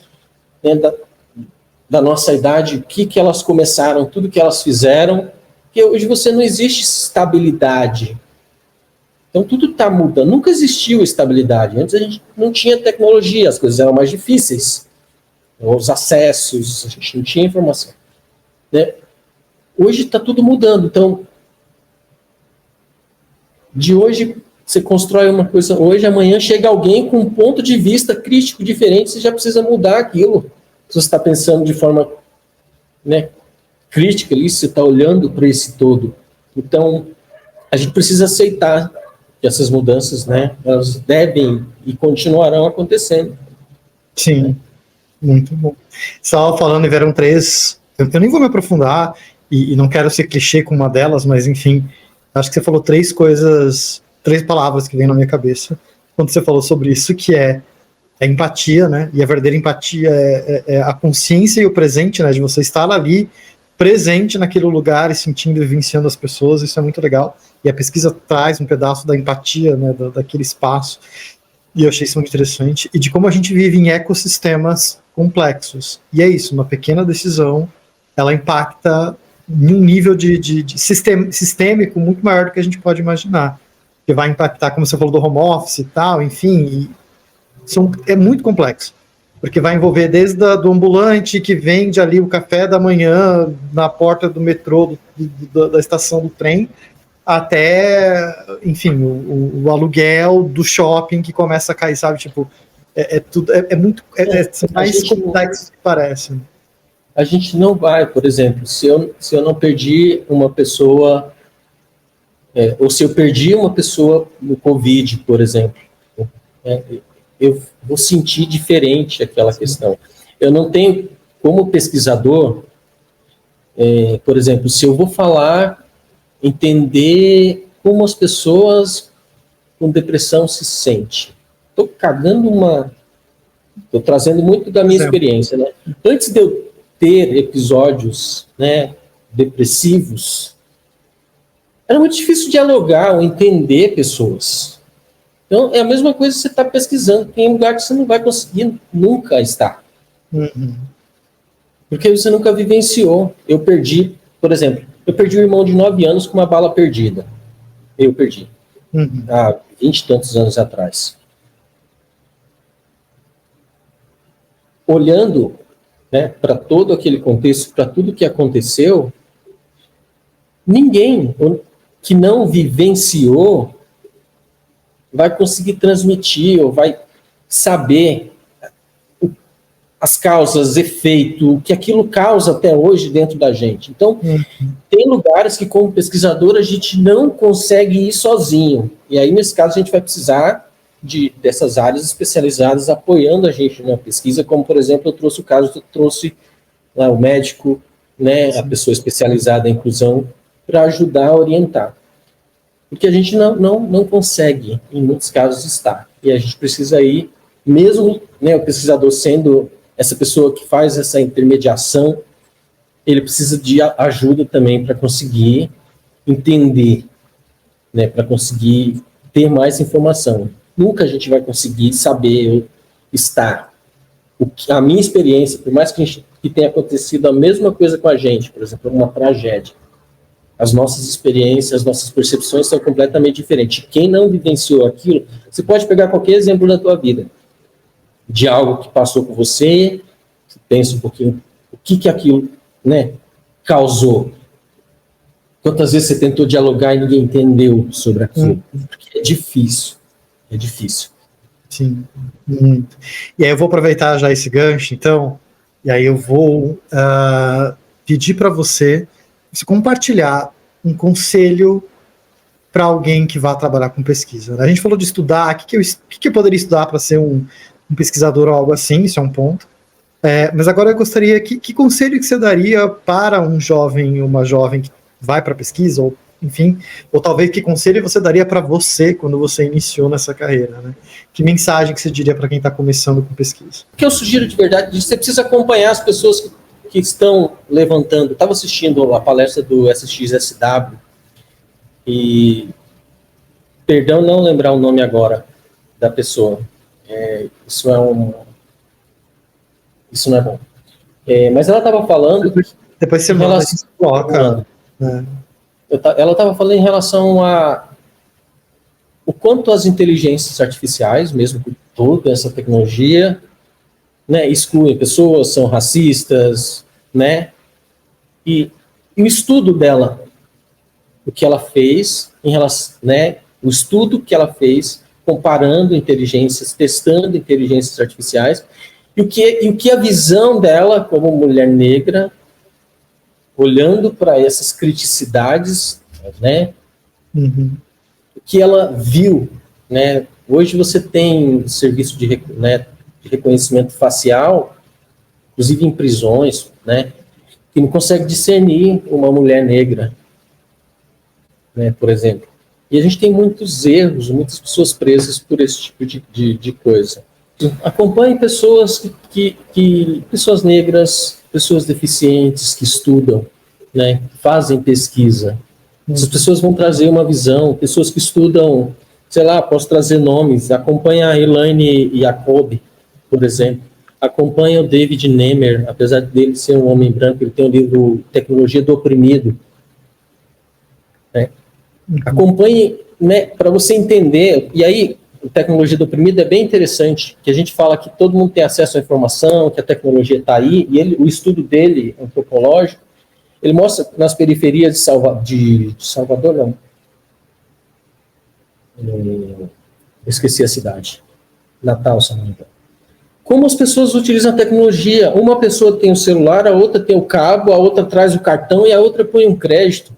né, da nossa idade, o que elas começaram, tudo que elas fizeram, porque hoje você não existe estabilidade. Então tudo está mudando. Nunca existiu estabilidade. Antes a gente não tinha tecnologia, as coisas eram mais difíceis. Os acessos, a gente não tinha informação. Né? Hoje está tudo mudando. Então, de hoje, você constrói uma coisa hoje, amanhã chega alguém com um ponto de vista crítico diferente, você já precisa mudar aquilo. Se você está pensando de forma, né, crítica ali, você está olhando para esse todo. Então, a gente precisa aceitar que essas mudanças, né, elas devem e continuarão acontecendo. Sim, muito bom. Estava falando em Verão 3, eu nem vou me aprofundar, e não quero ser clichê com uma delas, mas enfim, acho que você falou três palavras que vêm na minha cabeça, quando você falou sobre isso, que é a empatia, né, e a verdadeira empatia é a consciência e o presente, né, de você estar ali, presente naquele lugar e sentindo e vivenciando as pessoas. Isso é muito legal, e a pesquisa traz um pedaço da empatia, né, daquele espaço, e eu achei isso muito interessante, e de como a gente vive em ecossistemas complexos, e é isso, uma pequena decisão, ela impacta em um nível de sistêmico muito maior do que a gente pode imaginar, que vai impactar, como você falou, do home office e tal, enfim, é muito complexo, porque vai envolver desde do ambulante que vende ali o café da manhã na porta do metrô, da estação do trem, até, enfim, o aluguel do shopping que começa a cair, sabe, tipo, mais complexo do que parece. A gente não vai, por exemplo, se eu não perdi uma pessoa, ou se eu perdi uma pessoa no Covid, por exemplo, eu vou sentir diferente aquela questão. Eu não tenho, como pesquisador, por exemplo, se eu vou falar, entender como as pessoas com depressão se sentem. Estou trazendo muito da minha experiência, né? Antes de eu ter episódios, né, depressivos, era muito difícil dialogar ou entender pessoas. Então, é a mesma coisa que você está pesquisando. Tem um lugar que você não vai conseguir nunca estar. Uhum. Porque você nunca vivenciou. Eu perdi, por exemplo, um irmão de 9 anos com uma bala perdida. Eu perdi. Uhum. Há 20 e tantos anos atrás. Olhando, né, para todo aquele contexto, para tudo que aconteceu, ninguém que não vivenciou vai conseguir transmitir ou vai saber as causas, efeito, o que aquilo causa até hoje dentro da gente. Então, tem lugares que, como pesquisador, a gente não consegue ir sozinho. E aí, nesse caso, a gente vai precisar dessas áreas especializadas apoiando a gente na pesquisa, como, por exemplo, eu trouxe lá o médico, né, a pessoa especializada em inclusão, para ajudar a orientar. Porque a gente não consegue, em muitos casos, estar. E a gente precisa ir, mesmo, né, o pesquisador sendo essa pessoa que faz essa intermediação, ele precisa de ajuda também para conseguir entender, né, para conseguir ter mais informação. Nunca a gente vai conseguir saber estar. A minha experiência, por mais que tenha acontecido a mesma coisa com a gente, por exemplo, uma tragédia, as nossas experiências, as nossas percepções são completamente diferentes. Quem não vivenciou aquilo, você pode pegar qualquer exemplo da tua vida, de algo que passou por você, pensa um pouquinho, o que aquilo, né, causou. Quantas vezes você tentou dialogar e ninguém entendeu sobre aquilo? Porque é difícil. É difícil. Sim, muito. E aí eu vou aproveitar já esse gancho, então, e aí eu vou pedir para você compartilhar um conselho para alguém que vá trabalhar com pesquisa. A gente falou de estudar, o que eu poderia estudar para ser um pesquisador ou algo assim, isso é um ponto. Mas agora eu gostaria, que conselho que você daria para um jovem, uma jovem que vai para pesquisa, ou enfim, ou talvez que conselho você daria para você quando você iniciou nessa carreira, né? Que mensagem que você diria para quem está começando com pesquisa? O que eu sugiro de verdade, você precisa acompanhar as pessoas que estão levantando. Estava assistindo a palestra do SXSW e, perdão não lembrar o nome agora da pessoa, isso não é bom. Mas ela estava falando... Depois você manda, a gente coloca... Ela estava falando em relação a o quanto as inteligências artificiais, mesmo com toda essa tecnologia, né, excluem pessoas, são racistas, né? E o estudo dela, o que ela fez em relação, né, o estudo que ela fez comparando inteligências, testando inteligências artificiais, e o que a visão dela como mulher negra, olhando para essas criticidades, né, o que ela viu, né, hoje você tem serviço de reconhecimento facial, inclusive em prisões, né, que não consegue discernir uma mulher negra, né, por exemplo. E a gente tem muitos erros, muitas pessoas presas por esse tipo de coisa. Acompanhe pessoas pessoas negras, pessoas deficientes que estudam, né, que fazem pesquisa. Essas pessoas vão trazer uma visão, pessoas que estudam, sei lá, posso trazer nomes, acompanha a Elaine Jacob, por exemplo, acompanha o David Nemer, apesar dele ser um homem branco, ele tem o livro Tecnologia do Oprimido, né? Acompanhe, né, para você entender, e aí Tecnologia do Oprimido é bem interessante, que a gente fala que todo mundo tem acesso à informação, que a tecnologia está aí, e o estudo dele, antropológico, ele mostra nas periferias de Salvador, não. Esqueci a cidade. Natal, se não me engano. Como as pessoas utilizam a tecnologia. Uma pessoa tem o celular, a outra tem o cabo, a outra traz o cartão e a outra põe um crédito.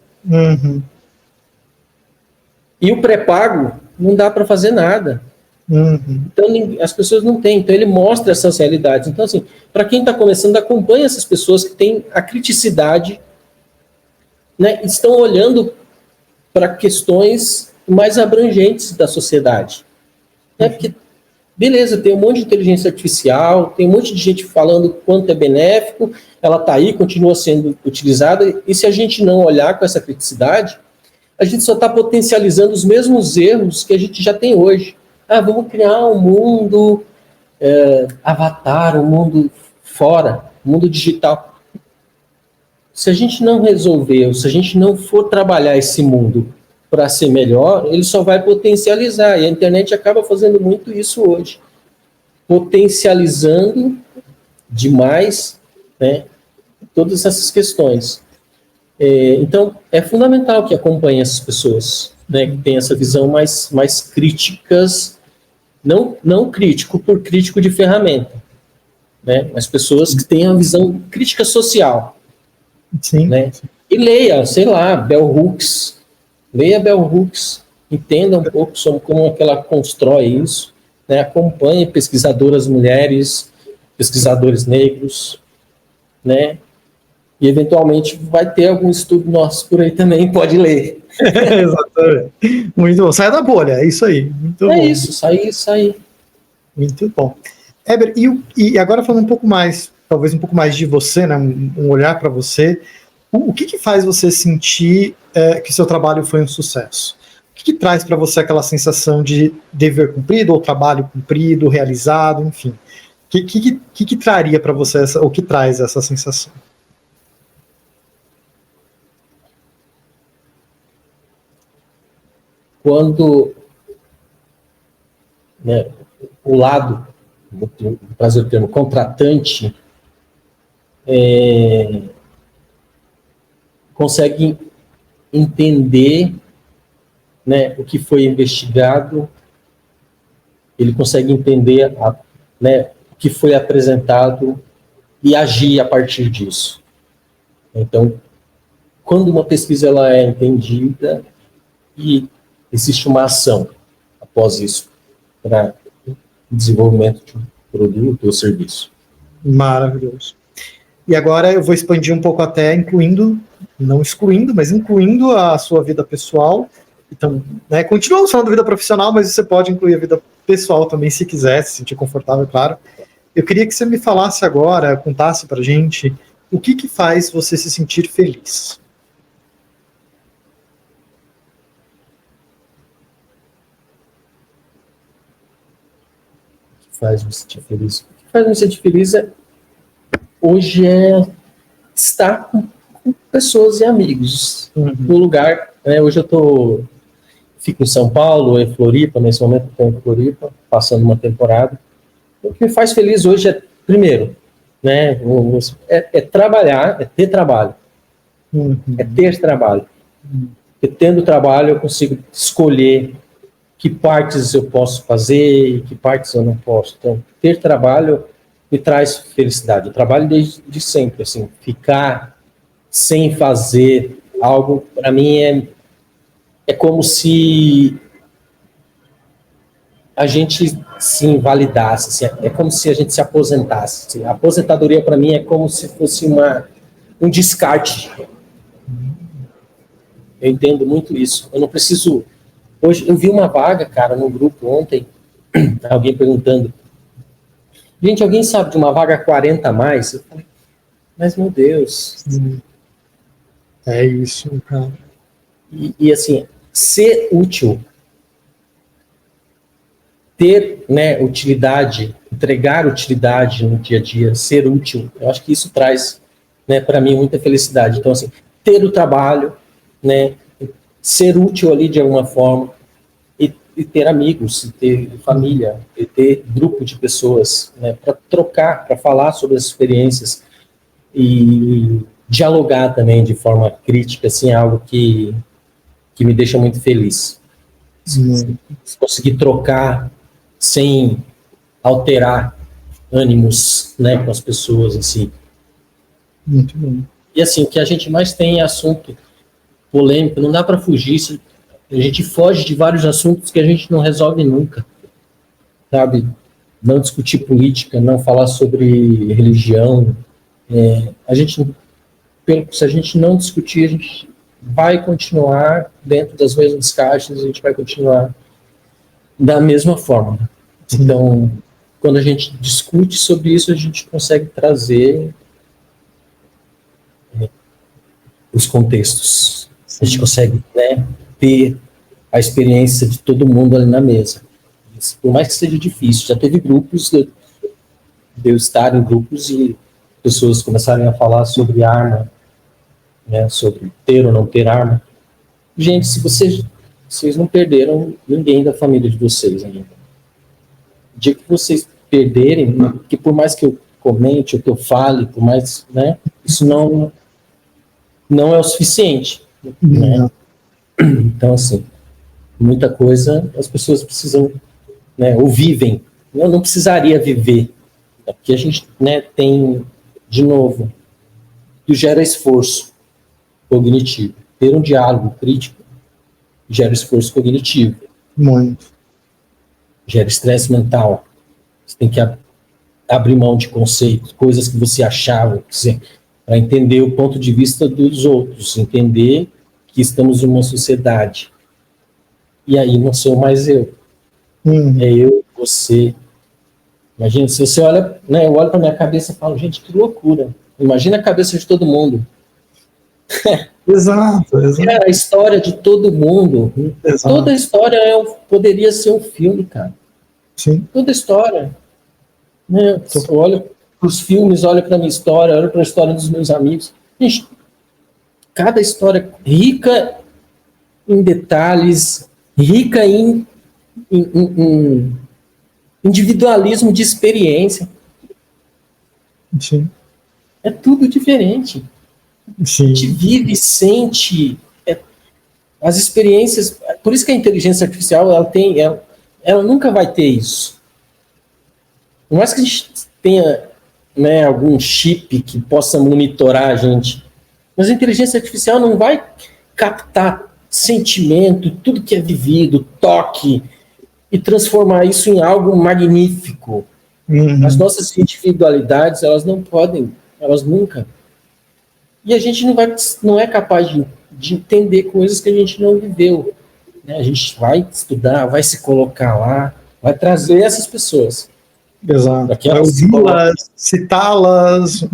E o pré-pago não dá para fazer nada. Então, as pessoas não têm. Então, ele mostra essas realidades. Então, assim, para quem está começando, acompanha essas pessoas que têm a criticidade, né, estão olhando para questões mais abrangentes da sociedade. Né, porque, beleza, tem um monte de inteligência artificial, tem um monte de gente falando quanto é benéfico, ela está aí, continua sendo utilizada, e se a gente não olhar com essa criticidade, a gente só está potencializando os mesmos erros que a gente já tem hoje. Vamos criar um mundo avatar, um mundo fora, um mundo digital. Se a gente não resolver, se a gente não for trabalhar esse mundo para ser melhor, ele só vai potencializar. E a internet acaba fazendo muito isso hoje. Potencializando demais, né, todas essas questões. Então, é fundamental que acompanhe essas pessoas, né, que tem essa visão mais críticas, não crítico por crítico de ferramenta, né, mas pessoas que têm a visão crítica social. Sim. Né? E leia, sei lá, Bell Hooks, entenda um pouco sobre como é que ela constrói isso, né, acompanhe pesquisadoras mulheres, pesquisadores negros, né, e eventualmente vai ter algum estudo nosso por aí também, pode ler. Exatamente. Muito bom. Sai da bolha, é isso aí. Muito É bom. isso, sair. Muito bom. Heber, e agora falando um pouco mais, talvez um pouco mais de você, né, um olhar para você, o que faz você sentir que seu trabalho foi um sucesso? O que traz para você aquela sensação de dever cumprido, ou trabalho cumprido, realizado, enfim? O que traria para você, o que traz essa sensação? Quando, né, o lado, vou trazer o termo, contratante, consegue entender, né, o que foi investigado, ele consegue entender né, o que foi apresentado e agir a partir disso. Então, quando uma pesquisa ela é entendida e existe uma ação após isso para desenvolvimento de um produto ou serviço. Maravilhoso. E agora eu vou expandir um pouco até incluindo, não excluindo, mas incluindo a sua vida pessoal. Então, né, continuamos falando da vida profissional, mas você pode incluir a vida pessoal também, se quiser, se sentir confortável, claro. Eu queria que você me falasse agora, contasse pra gente, o que faz você se sentir feliz? O que faz me sentir feliz? O que faz me sentir feliz hoje é estar com pessoas e amigos no lugar. Né, hoje eu fico em São Paulo, em Floripa, nesse momento estou em Floripa, passando uma temporada. O que me faz feliz hoje é, primeiro, né, trabalhar, é ter trabalho. É ter trabalho. Porque tendo trabalho eu consigo escolher que partes eu posso fazer e que partes eu não posso. Então, ter trabalho me traz felicidade. Eu trabalho desde sempre, assim, ficar sem fazer algo, para mim, é como se a gente se invalidasse, assim, é como se a gente se aposentasse. Assim. A aposentadoria, para mim, é como se fosse um descarte. Eu entendo muito isso. Eu não preciso... Hoje, eu vi uma vaga, cara, no grupo ontem, alguém perguntando, gente, alguém sabe de uma vaga 40 a mais? Eu falei, mas, meu Deus... É isso, cara. E assim, ser útil, ter, né, utilidade, entregar utilidade no dia a dia, ser útil, eu acho que isso traz, né, para mim muita felicidade. Então, assim, ter o trabalho, né, ser útil ali de alguma forma, e ter amigos, e ter família, e ter grupo de pessoas, né, para trocar, para falar sobre as experiências e dialogar também de forma crítica, assim, é algo que me deixa muito feliz. Se conseguir trocar sem alterar ânimos, né, com as pessoas, assim. Muito bom. E assim, o que a gente mais tem é assunto polêmico, não dá para fugir, a gente foge de vários assuntos que a gente não resolve nunca, sabe? Não discutir política, não falar sobre religião, se a gente não discutir, a gente vai continuar dentro das mesmas caixas, a gente vai continuar da mesma forma. Então, quando a gente discute sobre isso, a gente consegue trazer os contextos. A gente consegue, né, ter a experiência de todo mundo ali na mesa. Por mais que seja difícil, já teve grupos de eu estar em grupos e pessoas começarem a falar sobre arma, né, sobre ter ou não ter arma. Gente, se vocês não perderam ninguém da família de vocês ainda. O dia que vocês perderem, que por mais que eu comente, ou que eu fale, por mais, né, isso não é o suficiente. Né? Então, assim, muita coisa as pessoas precisam, né, ou vivem. Eu não precisaria viver, porque a gente, né, tem, de novo, que gera esforço cognitivo. Ter um diálogo crítico gera esforço cognitivo. Muito. gera estresse mental. Você tem que abrir mão de conceitos, coisas que você achava, para entender o ponto de vista dos outros, entender que estamos em uma sociedade. E aí não sou mais eu. É eu, você. Imagina, se você olha, né, eu olho para minha cabeça e falo, gente, que loucura. Imagina a cabeça de todo mundo. Exato. É a história de todo mundo. Exato. Toda a história poderia ser um filme, cara. Sim. Toda a história. Né? Eu olho para os filmes, olho para a minha história, olho para a história dos meus amigos. Gente, cada história rica em detalhes, rica em individualismo de experiência. Sim. É tudo diferente. Sim. A gente vive, sente as experiências. Por isso que a inteligência artificial ela nunca vai ter isso. Não é que a gente tenha, né, algum chip que possa monitorar a gente, mas a inteligência artificial não vai captar sentimento, tudo que é vivido, toque, e transformar isso em algo magnífico. As nossas individualidades, elas não podem, elas nunca. E a gente não é capaz de entender coisas que a gente não viveu. Né? A gente vai estudar, vai se colocar lá, vai trazer essas pessoas. Exato. Vai ouvi-las, citá-las.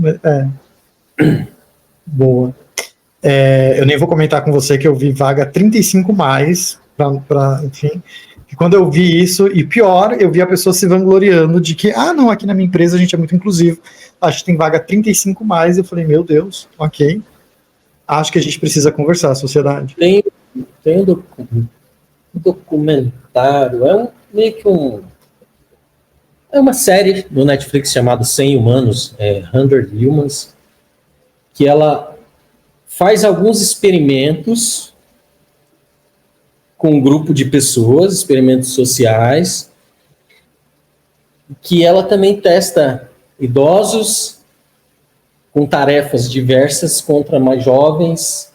Boa. Eu nem vou comentar com você que eu vi vaga 35 mais, enfim. E quando eu vi isso, e pior, eu vi a pessoa se vangloriando de que, não, aqui na minha empresa a gente é muito inclusivo, acho que tem vaga 35 mais, eu falei, meu Deus, ok, acho que a gente precisa conversar, a sociedade. Tem um documentário, meio que é uma série no Netflix chamada 100 Humanos, 100 Humans, que ela faz alguns experimentos com um grupo de pessoas, experimentos sociais, que ela também testa idosos com tarefas diversas contra mais jovens.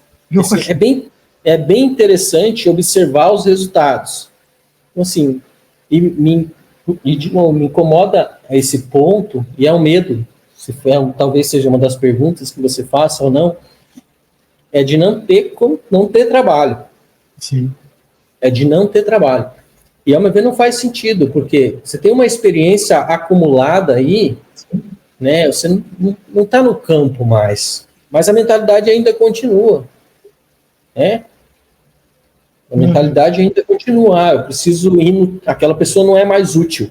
É bem interessante observar os resultados. Então, assim, me incomoda a esse ponto, e é o medo, talvez seja uma das perguntas que você faça ou não, é de não ter trabalho. Sim. É de não ter trabalho. E, ao meu ver, não faz sentido, porque você tem uma experiência acumulada aí, né? Você não está no campo mais, mas a mentalidade ainda continua, né? A mentalidade ainda continua. Eu preciso ir aquela pessoa não é mais útil,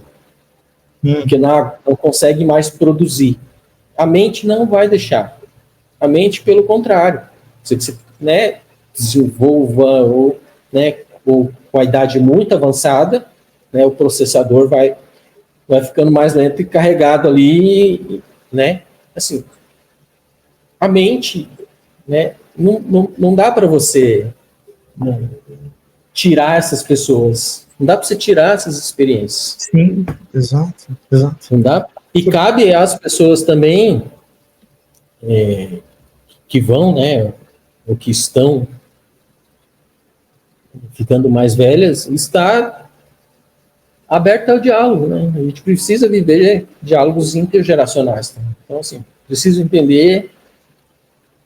porque não consegue mais produzir. A mente não vai deixar. A mente, pelo contrário, você, né, desenvolva ou, né, ou com a idade muito avançada, né, o processador vai ficando mais lento e carregado ali, né? Assim, a mente, né, não dá para você tirar essas pessoas, não dá para você tirar essas experiências. Sim, exato. Não dá. E cabe às pessoas também que vão, né, ou que estão ficando mais velhas, estar aberta ao diálogo, né? A gente precisa viver diálogos intergeracionais. Tá? Então, assim, preciso entender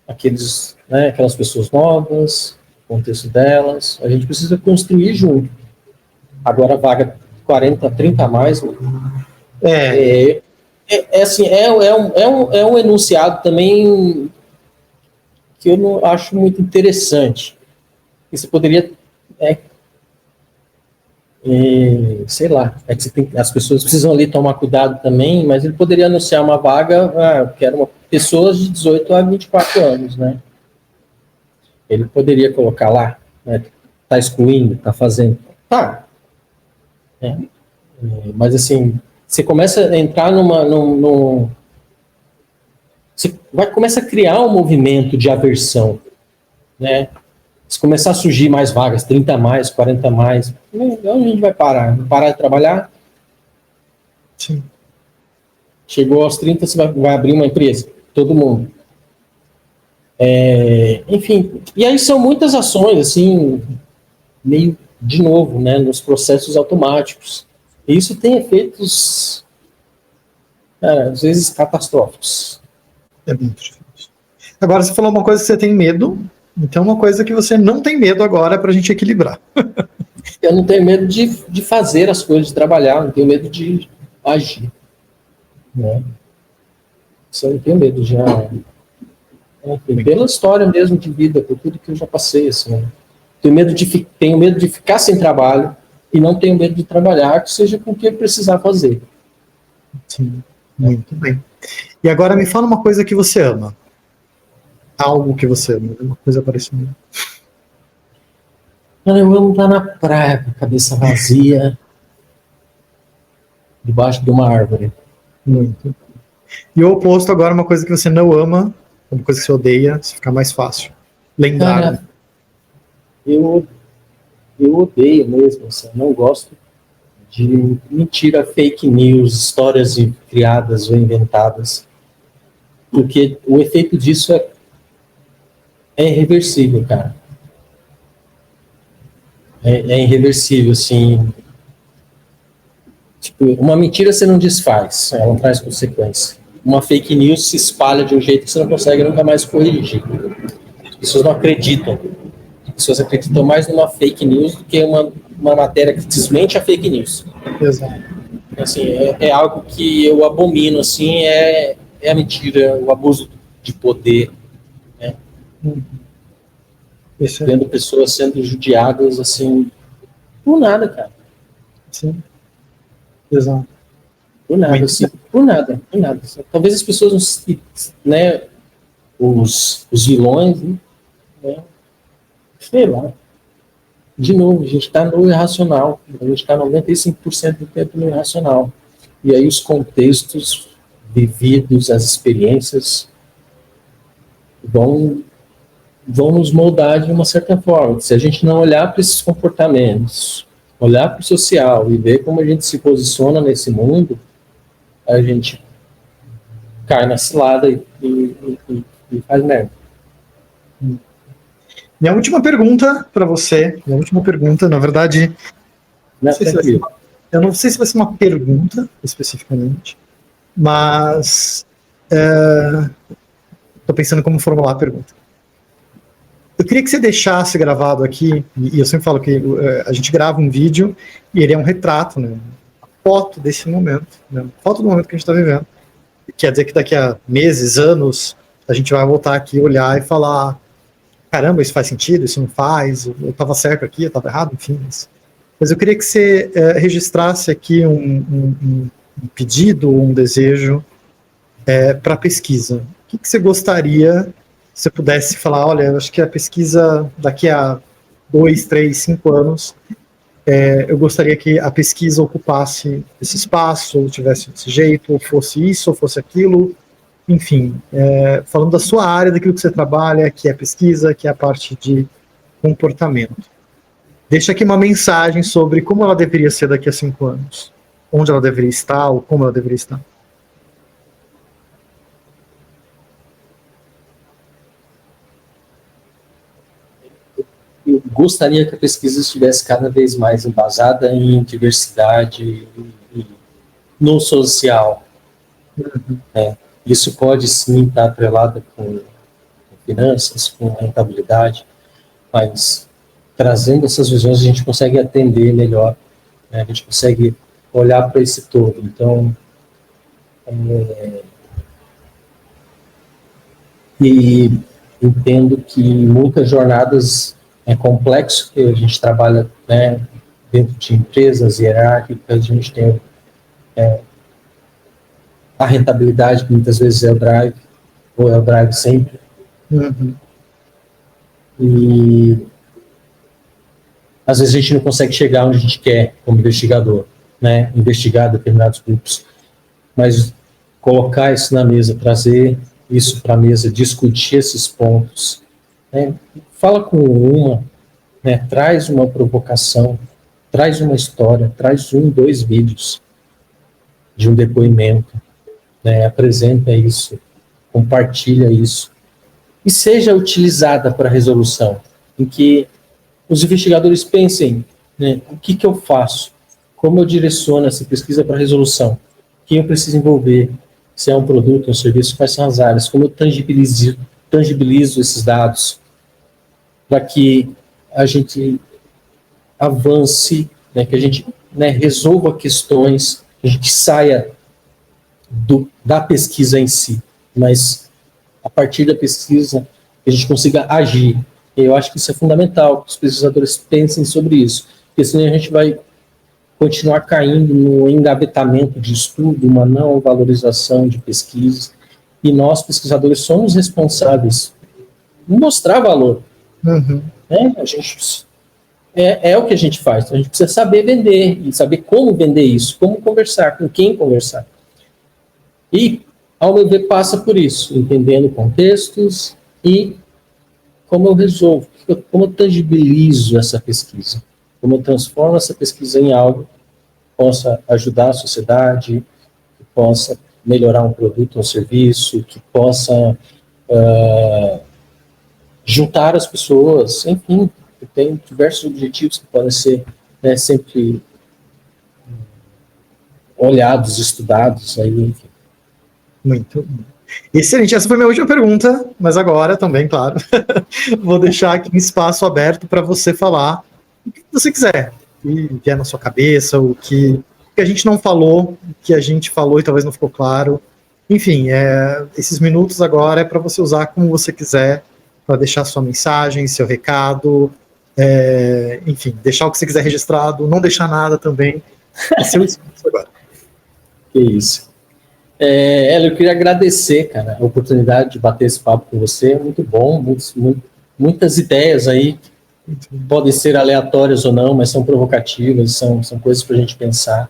aquelas pessoas novas, o contexto delas, a gente precisa construir junto. Agora, a vaga 40, 30 a mais, assim, é um enunciado também que eu não acho muito interessante. Que você poderia sei lá, que as pessoas precisam ali tomar cuidado também, mas ele poderia anunciar uma vaga, que era pessoas de 18 a 24 anos, né? Ele poderia colocar lá, né? Tá excluindo, tá fazendo. Tá. Mas assim, você começa a entrar você começa a criar um movimento de aversão, né? Se começar a surgir mais vagas, 30 a mais, 40 a mais, onde a gente vai parar? Vai parar de trabalhar? Sim. Chegou aos 30, você vai abrir uma empresa. Todo mundo. Enfim, e aí são muitas ações, assim, meio, de novo, né, nos processos automáticos. E isso tem efeitos, cara, às vezes catastróficos. É muito difícil. Agora você falou uma coisa que você tem medo, então uma coisa que você não tem medo agora para a gente equilibrar. Eu não tenho medo de fazer as coisas, de trabalhar, não tenho medo de agir. Né? Isso eu não tenho medo já. Enfim, pela história mesmo de vida, por tudo que eu já passei, assim. Né? Tenho medo de ficar sem trabalho e não tenho medo de trabalhar, que seja com o que eu precisar fazer. Sim, muito bem. E agora me fala uma coisa que você ama. Algo que você ama, uma coisa parecida. Cara, eu amo estar na praia, com a cabeça vazia, debaixo de uma árvore. Muito. E o oposto agora, uma coisa que você não ama, uma coisa que você odeia, se ficar mais fácil. Lembrar. Cara, eu odeio mesmo, assim, não gosto de mentira, fake news, histórias criadas ou inventadas, porque o efeito disso é irreversível, cara. É irreversível, assim. Tipo, uma mentira você não desfaz, ela não traz consequência. Uma fake news se espalha de um jeito que você não consegue nunca mais corrigir. As pessoas não acreditam. As pessoas acreditam mais numa fake news do que uma matéria que desmente a fake news. Exato. Assim, é algo que eu abomino, assim, é a mentira, o abuso de poder, né? Isso é. Vendo pessoas sendo judiadas, assim, por nada, cara. Sim. Exato. Por nada, assim, por nada. Talvez as pessoas, né, os vilões, né, sei lá. De novo, a gente está no irracional, a gente está 95% do tempo no irracional. E aí os contextos vividos, as experiências vão nos moldar de uma certa forma. Se a gente não olhar para esses comportamentos, olhar para o social e ver como a gente se posiciona nesse mundo, a gente cai na cilada e faz merda. Minha última pergunta para você, na verdade, eu não sei se vai ser uma pergunta especificamente, mas estou pensando em como formular a pergunta. Eu queria que você deixasse gravado aqui, e eu sempre falo que a gente grava um vídeo e ele é um retrato, né? A foto desse momento, né? A foto do momento que a gente está vivendo. Quer dizer que daqui a meses, anos, a gente vai voltar aqui, olhar e falar: caramba, isso faz sentido, isso não faz, eu estava certo aqui, eu estava errado, enfim. Mas eu queria que você registrasse aqui um pedido, um desejo para a pesquisa. O que você gostaria, se você pudesse falar: olha, eu acho que a pesquisa daqui a 2, 3, 5 anos, eu gostaria que a pesquisa ocupasse esse espaço, ou tivesse desse jeito, ou fosse isso, ou fosse aquilo, enfim, falando da sua área, daquilo que você trabalha, que é pesquisa, que é a parte de comportamento. Deixa aqui uma mensagem sobre como ela deveria ser daqui a 5 anos, onde ela deveria estar, ou como ela deveria estar. Eu gostaria que a pesquisa estivesse cada vez mais embasada em diversidade e no social. Isso pode sim estar atrelado com finanças, com rentabilidade, mas trazendo essas visões a gente consegue atender melhor, né? A gente consegue olhar para esse todo. Então, e entendo que muitas jornadas é complexo, que a gente trabalha, né, dentro de empresas hierárquicas, a gente tem a rentabilidade, que muitas vezes é o drive, ou é o drive sempre. E às vezes a gente não consegue chegar onde a gente quer como investigador, né, investigar determinados grupos, mas colocar isso na mesa, trazer isso para a mesa, discutir esses pontos, né, fala com uma, né, traz uma provocação, traz uma história, traz 1, 2 vídeos de um depoimento, né, apresenta isso, compartilha isso, e seja utilizada para a resolução, em que os investigadores pensem, né, o que eu faço, como eu direciono essa pesquisa para resolução? Quem eu preciso envolver? Se é um produto, um serviço, quais são as áreas? Como eu tangibilizo esses dados para que a gente avance, né, que a gente, né, resolva questões, que a gente saia da pesquisa em si, mas a partir da pesquisa que a gente consiga agir. Eu acho que isso é fundamental, que os pesquisadores pensem sobre isso, porque senão a gente vai continuar caindo no engavetamento de estudo, uma não valorização de pesquisas, e nós, pesquisadores, somos responsáveis por mostrar valor. Uhum. Né? A gente, é o que a gente faz, então a gente precisa saber vender, e saber como vender isso, como conversar, com quem conversar. E, ao meu ver, passa por isso, entendendo contextos e como eu resolvo, como eu tangibilizo essa pesquisa, como eu transformo essa pesquisa em algo que possa ajudar a sociedade, que possa melhorar um produto ou um serviço, que possa juntar as pessoas, enfim, tem diversos objetivos que podem ser, né, sempre olhados, estudados, aí, enfim. Muito bom. Excelente, essa foi minha última pergunta, mas agora também, claro, vou deixar aqui um espaço aberto para você falar o que você quiser, o que vier na sua cabeça, o que a gente não falou, o que a gente falou e talvez não ficou claro. Enfim, esses minutos agora é para você usar como você quiser, para deixar sua mensagem, seu recado, enfim, deixar o que você quiser registrado, não deixar nada também. É seu espaço agora. Que isso. Eu queria agradecer, cara, a oportunidade de bater esse papo com você, muito bom, muitas ideias aí, podem ser aleatórias ou não, mas são provocativas, são coisas para a gente pensar.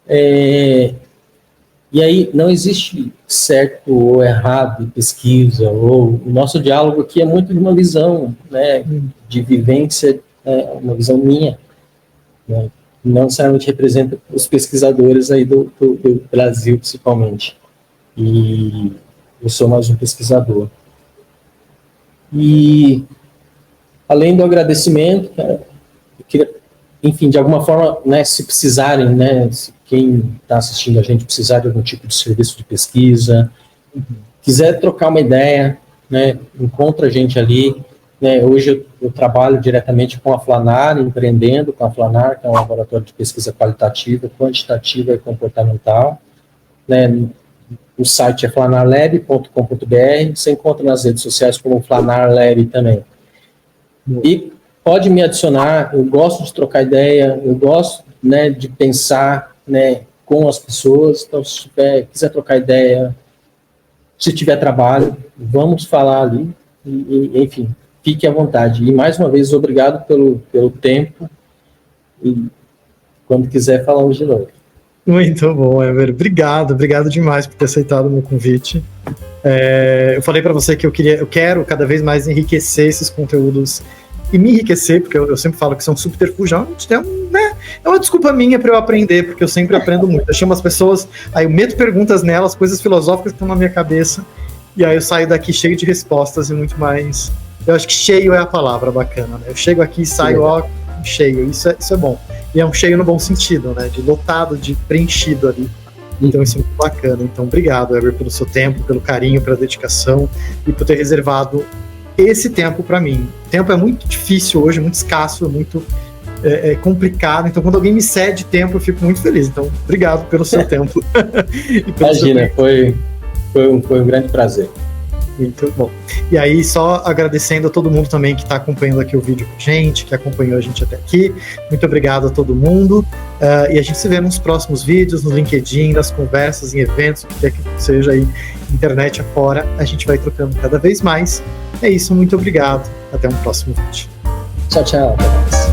E aí, não existe certo ou errado em pesquisa, o nosso diálogo aqui é muito de uma visão, né, de vivência, uma visão minha, né, não necessariamente representa os pesquisadores aí do Brasil, principalmente. E eu sou mais um pesquisador. E, além do agradecimento, cara, eu queria, enfim, de alguma forma, né, se precisarem, né, se quem está assistindo a gente precisar de algum tipo de serviço de pesquisa, quiser trocar uma ideia, né, encontra a gente ali. Né, hoje eu trabalho diretamente com a Flanar, empreendendo com a Flanar, que é um laboratório de pesquisa qualitativa, quantitativa e comportamental. Né, o site é flanarlab.com.br, você encontra nas redes sociais como Flanarlab também. E pode me adicionar, eu gosto de trocar ideia, eu gosto, né, de pensar, né, com as pessoas, então se quiser trocar ideia, se tiver trabalho, vamos falar ali, enfim, fique à vontade. E mais uma vez, obrigado pelo tempo, e quando quiser falamos de novo. Muito bom, Ever. Obrigado demais por ter aceitado o meu convite. Eu falei para você que eu quero cada vez mais enriquecer esses conteúdos e me enriquecer, porque eu sempre falo que são subterfúgio, né? É uma desculpa minha para eu aprender, porque eu sempre aprendo muito. Eu chamo as pessoas, aí eu meto perguntas nelas, coisas filosóficas que estão na minha cabeça, e aí eu saio daqui cheio de respostas e muito mais. Eu acho que cheio é a palavra bacana, né? Eu chego aqui e saio, cheio, isso é bom. E é um cheio no bom sentido, né? De lotado, de preenchido ali. Então isso é muito bacana. Então obrigado, Eber, pelo seu tempo, pelo carinho, pela dedicação e por ter reservado esse tempo para mim. O tempo é muito difícil hoje, muito escasso, muito complicado. Então quando alguém me cede tempo, eu fico muito feliz. Então obrigado pelo seu tempo. Imagina, foi um grande prazer. Muito bom. E aí, só agradecendo a todo mundo também que está acompanhando aqui o vídeo com a gente, que acompanhou a gente até aqui. Muito obrigado a todo mundo. E a gente se vê nos próximos vídeos, no LinkedIn, nas conversas, em eventos, o que quer que seja aí, internet afora. A gente vai trocando cada vez mais. É isso, muito obrigado. Até um próximo vídeo. Tchau, tchau. Até mais.